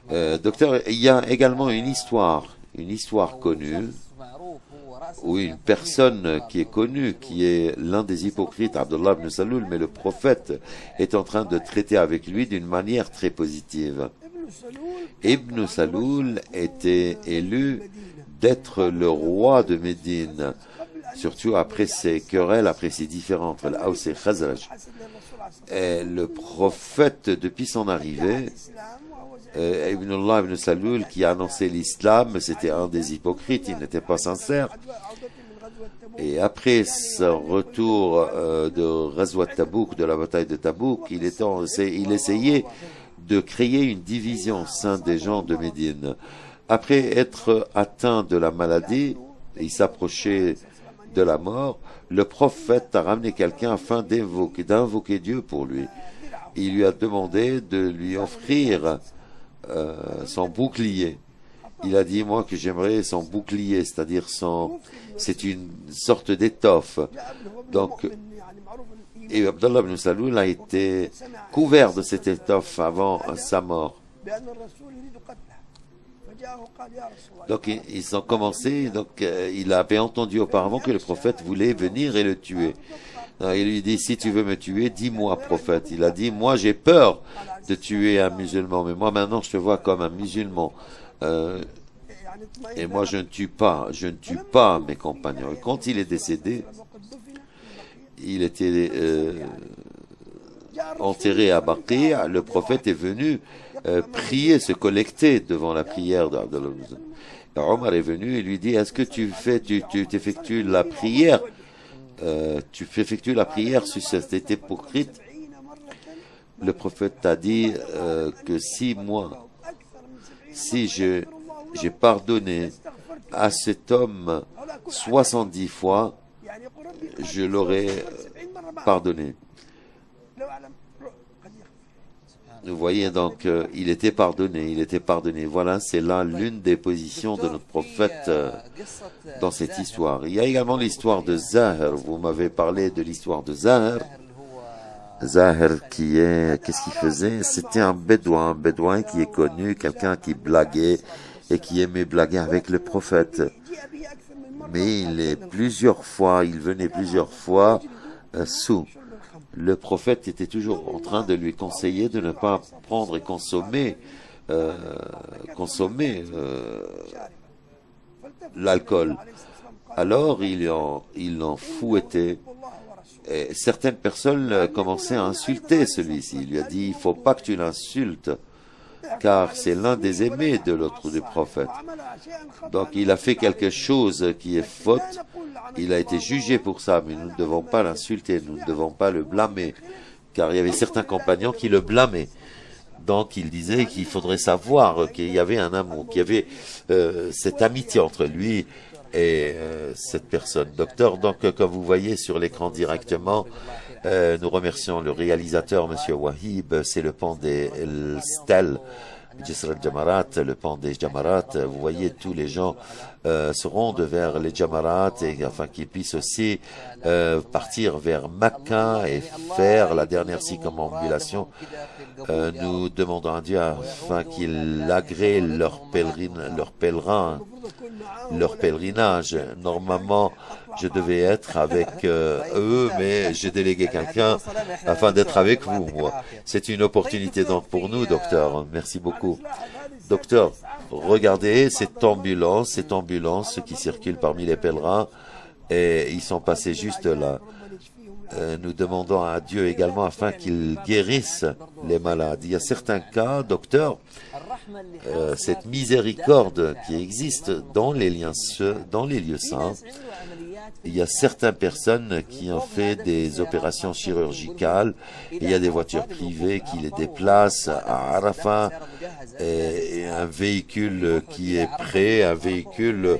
Docteur, il y a également une histoire connue, où une personne qui est connue, qui est l'un des hypocrites, Abdullah ibn Saloul, mais le prophète est en train de traiter avec lui d'une manière très positive. Ibn Saloul était élu d'être le roi de Médine, surtout après ces querelles, après ces différends entre l'Aws et Khazraj. Et le prophète, depuis son arrivée, Ibn Saloul, qui a annoncé l'islam, c'était un des hypocrites, il n'était pas sincère. Et après son retour de Ghazwat Tabouk, de la bataille de Tabouk, il essayait de créer une division au sein des gens de Médine. Après être atteint de la maladie, il s'approchait de la mort, le prophète a ramené quelqu'un afin d'invoquer Dieu pour lui. Il lui a demandé de lui offrir son bouclier. Il a dit, moi, que j'aimerais son bouclier, c'est-à-dire c'est une sorte d'étoffe. Donc, et Abdallah ibn Saloul a été couvert de cette étoffe avant sa mort. Donc, ils ont commencé, il avait entendu auparavant que le prophète voulait venir et le tuer. Alors, il lui dit, si tu veux me tuer, dis-moi, prophète. Il a dit, moi, j'ai peur de tuer un musulman, mais moi, maintenant, je te vois comme un musulman. Et moi, je ne tue pas mes compagnons. Et quand il est décédé, il était enterré à Baqi. Le prophète est venu prier, se collecter devant la prière d'Abdallah. Omar est venu et lui dit, est-ce que tu effectues la prière sur cet hypocrite? Le prophète t'a dit que si j'ai pardonné à cet homme 70 fois, je l'aurais pardonné. Vous voyez donc, il était pardonné. Voilà, c'est là l'une des positions de notre prophète dans cette histoire. Il y a également l'histoire de Zahir. Vous m'avez parlé de l'histoire de Zahir. Zahir qu'est-ce qu'il faisait? C'était un bédouin qui est connu, quelqu'un qui blaguait et qui aimait blaguer avec le prophète. Mais il venait plusieurs fois sous. Le prophète était toujours en train de lui conseiller de ne pas prendre et consommer l'alcool. Alors il en fouettait. Et certaines personnes commençaient à insulter celui-ci. Il lui a dit, il faut pas que tu l'insultes, car c'est l'un des aimés du prophète. Donc il a fait quelque chose qui est faute. Il a été jugé pour ça, mais nous ne devons pas l'insulter, nous ne devons pas le blâmer, car il y avait certains compagnons qui le blâmaient. Donc il disait qu'il faudrait savoir qu'il y avait un amour, qu'il y avait cette amitié entre lui et cette personne. Docteur, donc comme vous voyez sur l'écran directement, nous remercions le réalisateur, Monsieur Wahib. C'est le pont des stèles, Jisr al-Jamarat, le pont des Jamarat. Vous voyez, tous les gens se rendent vers les Jamarat et afin qu'ils puissent aussi partir vers Mecca et faire la dernière circumambulation. Nous demandons à Dieu afin qu'il agrée leur pèlerinage. Normalement, je devais être avec eux, mais j'ai délégué quelqu'un afin d'être avec vous, moi. C'est une opportunité donc pour nous, docteur. Merci beaucoup. Docteur, regardez cette ambulance qui circule parmi les pèlerins, et ils sont passés juste là. Nous demandons à Dieu également afin qu'il guérisse les malades. Il y a certains cas, docteur, cette miséricorde qui existe dans les lieux saints. Il y a certaines personnes qui ont fait des opérations chirurgicales. Il y a des voitures privées qui les déplacent à Arafat, et un véhicule qui est prêt, un véhicule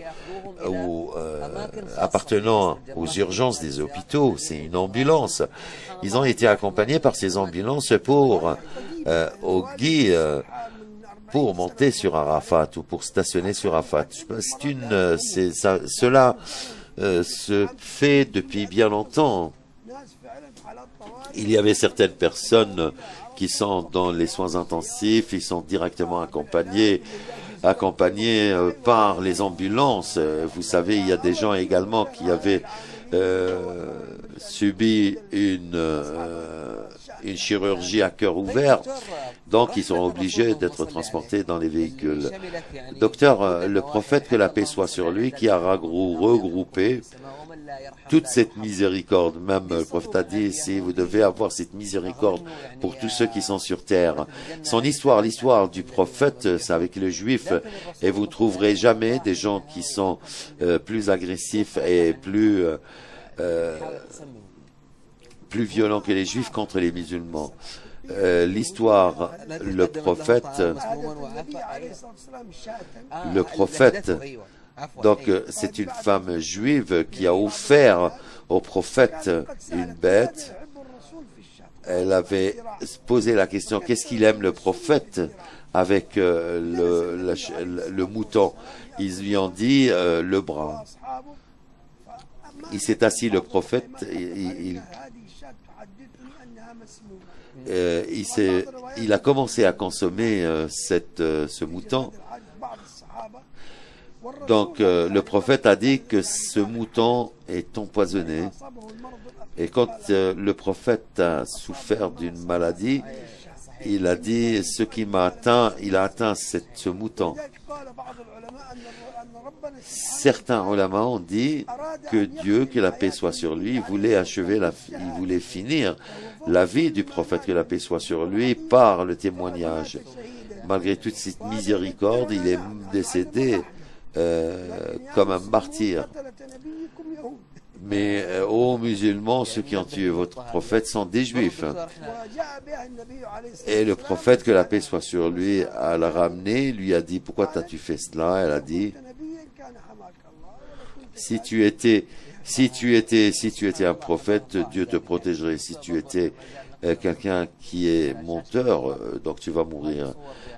appartenant aux urgences des hôpitaux, c'est une ambulance. Ils ont été accompagnés par ces ambulances pour monter sur Arafat ou pour stationner sur Arafat. Cela se fait depuis bien longtemps. Il y avait certaines personnes qui sont dans les soins intensifs, ils sont directement accompagnés par les ambulances. Vous savez, il y a des gens également qui avaient subi une chirurgie à cœur ouvert, donc ils sont obligés d'être transportés dans les véhicules. Docteur, le prophète, que la paix soit sur lui, qui a regroupé toute cette miséricorde. Même le prophète a dit, si vous devez avoir cette miséricorde pour tous ceux qui sont sur terre. Son histoire, l'histoire du prophète, c'est avec les Juifs, et vous trouverez jamais des gens qui sont plus agressifs et plus violents que les Juifs contre les musulmans. L'histoire, le prophète, donc c'est une femme juive qui a offert au prophète une bête. Elle avait posé la question, qu'est-ce qu'il aime le prophète avec le mouton? Ils lui ont dit le bras. Il s'est assis, le prophète, il a commencé à consommer ce mouton. Donc le prophète a dit que ce mouton est empoisonné. Et quand le prophète a souffert d'une maladie, il a dit, ce qui m'a atteint, il a atteint ce mouton. Certains ulama ont dit que Dieu, que la paix soit sur lui, voulait finir la vie du prophète, que la paix soit sur lui, par le témoignage. Malgré toute cette miséricorde, il est décédé comme un martyr. Mais aux musulmans, ceux qui ont tué votre prophète sont des juifs. Et le prophète, que la paix soit sur lui, l'a ramené, lui a dit, pourquoi t'as-tu fait cela? Elle a dit, si tu étais un prophète, Dieu te protégerait. Si tu étais quelqu'un qui est menteur, donc tu vas mourir.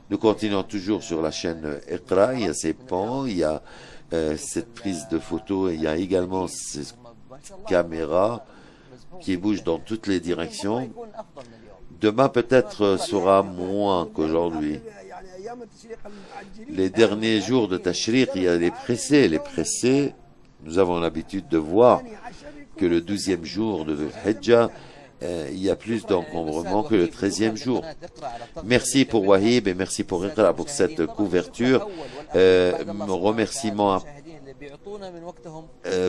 Nous continuons toujours sur la chaîne Iqra, il y a ces pans, il y a cette prise de photo, et il y a également cette caméra qui bouge dans toutes les directions. Demain peut-être sera moins qu'aujourd'hui. Les derniers jours de Tashriq, il y a les pressés. Nous avons l'habitude de voir que le 12e jour de Hijjah, il y a plus d'encombrement que le 13e jour. Merci pour Wahib et merci pour Iqra pour cette couverture. Remerciements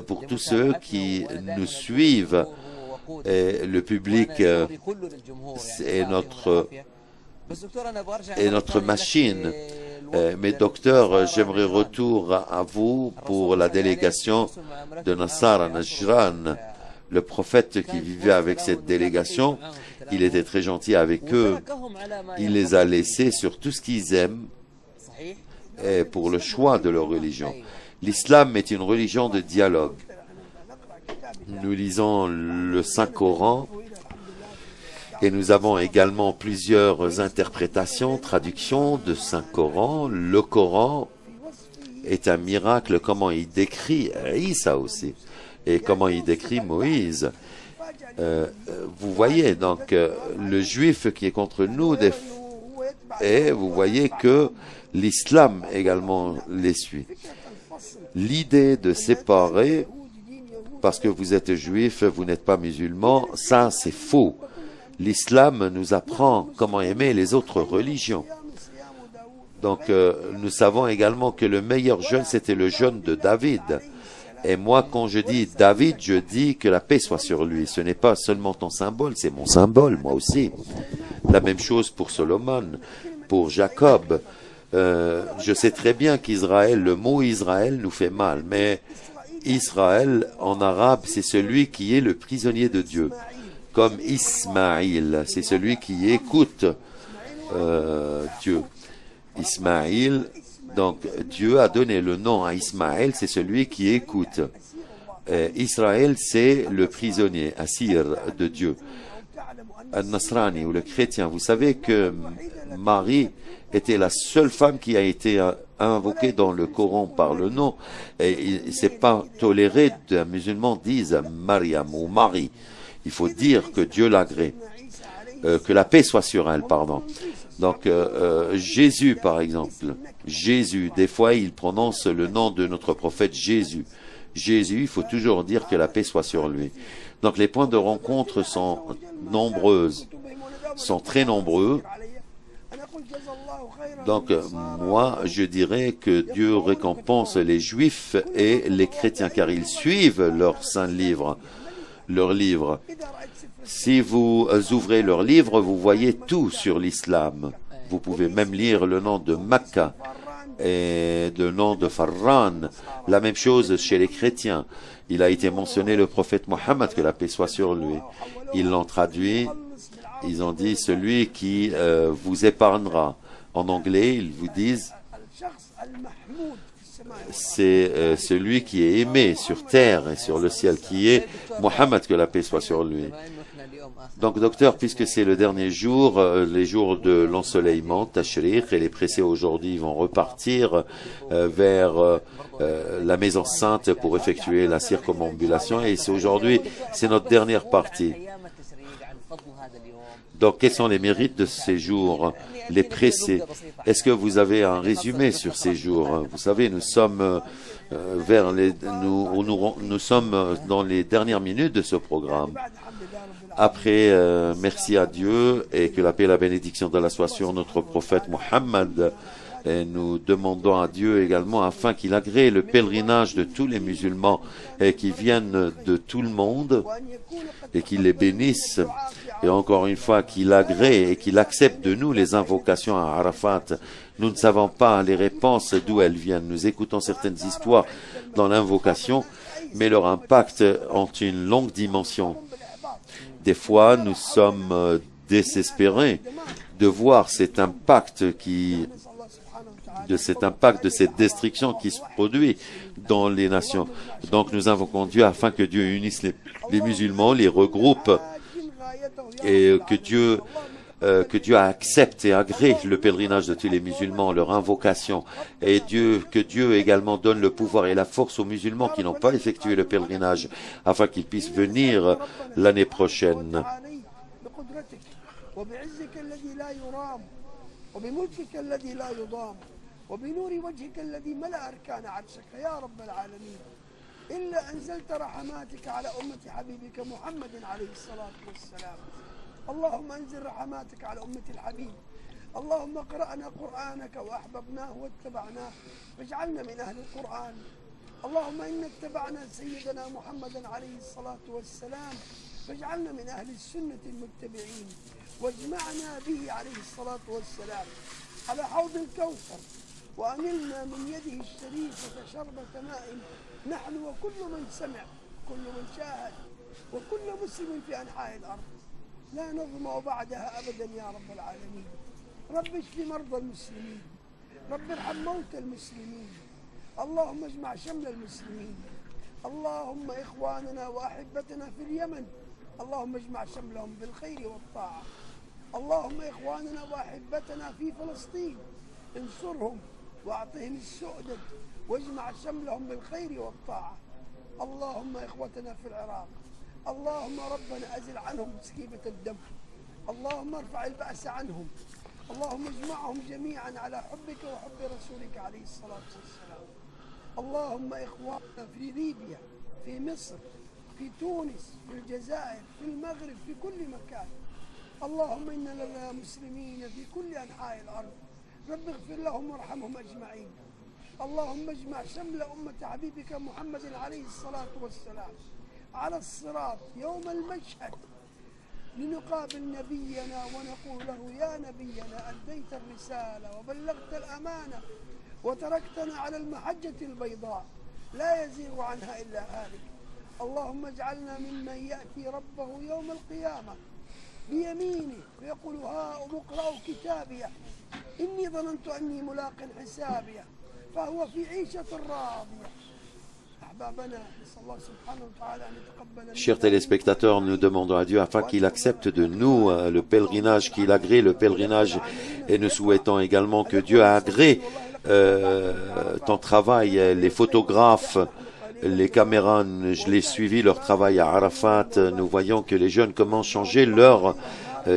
pour tous ceux qui nous suivent. Le public est notre machine. Mais docteur, j'aimerais retour à vous pour la délégation de Nassar à Najran. Le prophète qui vivait avec cette délégation, il était très gentil avec eux. Il les a laissés sur tout ce qu'ils aiment et pour le choix de leur religion. L'islam est une religion de dialogue. Nous lisons le Saint-Coran et nous avons également plusieurs interprétations, traductions de Saint-Coran. Le Coran est un miracle, comment il décrit Isa aussi, et comment il décrit Moïse. Vous voyez donc le juif qui est contre nous, et vous voyez que l'islam également les suit. L'idée de séparer, parce que vous êtes juif, vous n'êtes pas musulman, ça c'est faux. L'islam nous apprend comment aimer les autres religions. Donc nous savons également que le meilleur jeûne, c'était le jeûne de David. Et moi, quand je dis David, je dis que la paix soit sur lui. Ce n'est pas seulement ton symbole, c'est mon symbole, moi aussi. La même chose pour Solomon, pour Jacob. Je sais très bien qu'Israël, le mot Israël nous fait mal, mais Israël, en arabe, c'est celui qui est le prisonnier de Dieu. Comme Ismaïl, c'est celui qui écoute Dieu. Ismaïl, donc Dieu a donné le nom à Ismaël, c'est celui qui écoute. Israël, c'est le prisonnier, Assir de Dieu. Al-Nasrani, ou le chrétien, vous savez que Marie était la seule femme qui a été invoquée dans le Coran par le nom. Et c'est pas toléré qu'un musulman dise Mariam ou Marie. Il faut dire que Dieu l'agrée. Que la paix soit sur elle, pardon. Donc, Jésus, par exemple. Jésus, des fois, il prononce le nom de notre prophète Jésus. Jésus, il faut toujours dire que la paix soit sur lui. Donc, les points de rencontre sont nombreuses, sont très nombreux. Donc, moi, je dirais que Dieu récompense les Juifs et les chrétiens, car ils suivent leur saint livre, leur livre. Si vous ouvrez leur livre, vous voyez tout sur l'islam. Vous pouvez même lire le nom de Makkah et le nom de Farran. La même chose chez les chrétiens. Il a été mentionné le prophète Mohammed, que la paix soit sur lui. Ils l'ont traduit, ils ont dit celui qui vous épargnera. En anglais, ils vous disent c'est celui qui est aimé sur terre et sur le ciel, qui est Mohammed, que la paix soit sur lui. Donc, docteur, puisque c'est le dernier jour, les jours de l'ensoleillement, Tashriq, et les pressés aujourd'hui vont repartir vers la Maison Sainte pour effectuer la circumambulation. Et aujourd'hui, c'est notre dernière partie. Donc, quels sont les mérites de ces jours, les pressés? Est-ce que vous avez un résumé sur ces jours? Vous savez, nous sommes nous sommes dans les dernières minutes de ce programme. Après, merci à Dieu et que la paix et la bénédiction d'Allah soit sur notre prophète Mohammed. Et nous demandons à Dieu également afin qu'il agrée le pèlerinage de tous les musulmans et qui viennent de tout le monde et qu'il les bénisse. Et encore une fois, qu'il agrée et qu'il accepte de nous les invocations à Arafat. Nous ne savons pas les réponses d'où elles viennent. Nous écoutons certaines histoires dans l'invocation, mais leur impact ont une longue dimension. Des fois, nous sommes désespérés de voir cet impact de cette destruction qui se produit dans les nations. Donc, nous invoquons Dieu afin que Dieu unisse les musulmans, les regroupe et que Dieu accepte et agrée le pèlerinage de tous les musulmans, leur invocation, et que Dieu également donne le pouvoir et la force aux musulmans qui n'ont pas effectué le pèlerinage, afin qu'ils puissent venir l'année prochaine. اللهم انزل رحماتك على أمة الحبيب. اللهم قرأنا قرآنك وأحببناه واتبعناه فاجعلنا من أهل القرآن. اللهم إنا اتبعنا سيدنا محمدا عليه الصلاة والسلام فاجعلنا من أهل السنة المتبعين واجمعنا به عليه الصلاة والسلام على حوض الكوثر وأنلنا من يده الشريفة شربة ماء نحن وكل من سمع كل من شاهد وكل مسلم في أنحاء الأرض لا نظمأ بعدها أبدا يا رب العالمين. رب اشف مرضى المسلمين، رب ارحم موتى المسلمين، اللهم اجمع شمل المسلمين، اللهم إخواننا وأحبتنا في اليمن اللهم اجمع شملهم بالخير والطاعة، اللهم إخواننا وأحبتنا في فلسطين انصرهم وأعطهم السؤدد واجمع شملهم بالخير والطاعة، اللهم إخوتنا في العراق اللهم ربنا أزل عنهم سكيبة الدم، اللهم ارفع البأس عنهم، اللهم اجمعهم جميعا على حبك وحب رسولك عليه الصلاة والسلام. اللهم إخواننا في ليبيا في مصر في تونس في الجزائر في المغرب في كل مكان، اللهم إنا لنا مسلمين في كل أنحاء الأرض، رب اغفر لهم وارحمهم أجمعين. اللهم اجمع شمل أمة حبيبك محمد عليه الصلاة والسلام على الصراط يوم المشهد لنقابل نبينا ونقول له يا نبينا أديت الرسالة وبلغت الأمانة وتركتنا على المحجة البيضاء لا يزيغ عنها إلا هالك. اللهم اجعلنا ممن يأتي ربه يوم القيامة بيمينه ويقول ها اقرأوا كتابيه إني ظننت أني ملاق حسابيه فهو في عيشة راضية. Chers téléspectateurs, nous demandons à Dieu afin qu'il accepte de nous le pèlerinage, qu'il agrée le pèlerinage, et nous souhaitons également que Dieu agrée ton travail, les photographes, les caméras, je l'ai suivi leur travail à Arafat, nous voyons que les jeunes commencent à changer leur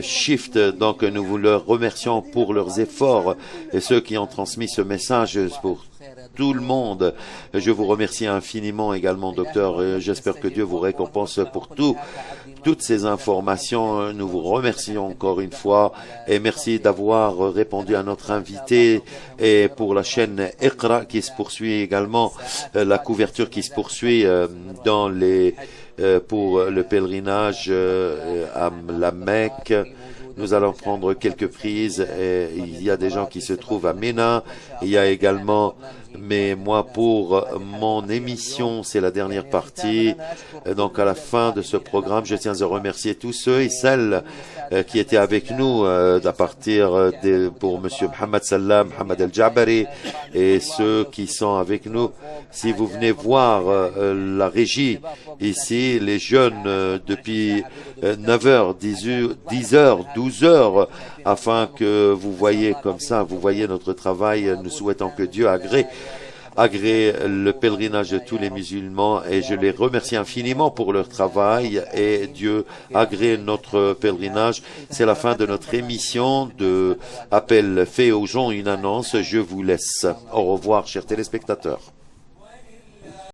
shift, donc nous vous leur remercions pour leurs efforts et ceux qui ont transmis ce message pour tout le monde. Je vous remercie infiniment également, docteur. J'espère que Dieu vous récompense pour tout toutes ces informations. Nous vous remercions encore une fois et merci d'avoir répondu à notre invité. Et pour la chaîne Iqra qui se poursuit également, la couverture qui se poursuit dans pour le pèlerinage à la Mecque. Nous allons prendre quelques prises. Et il y a des gens qui se trouvent à Ména. Il y a également, mais moi pour mon émission, c'est la dernière partie. Donc à la fin de ce programme, je tiens à remercier tous ceux et celles qui étaient avec nous à partir pour Monsieur Mohamed Salam, Mohamed El-Jabari et ceux qui sont avec nous. Si vous venez voir la régie ici, les jeunes depuis 9h, 10h, 12h, afin que vous voyez comme ça, vous voyez notre travail. Nous souhaitons que Dieu agrée le pèlerinage de tous les musulmans et je les remercie infiniment pour leur travail et Dieu agrée notre pèlerinage. C'est la fin de notre émission de Appel fait aux gens, une annonce. Je vous laisse. Au revoir, chers téléspectateurs.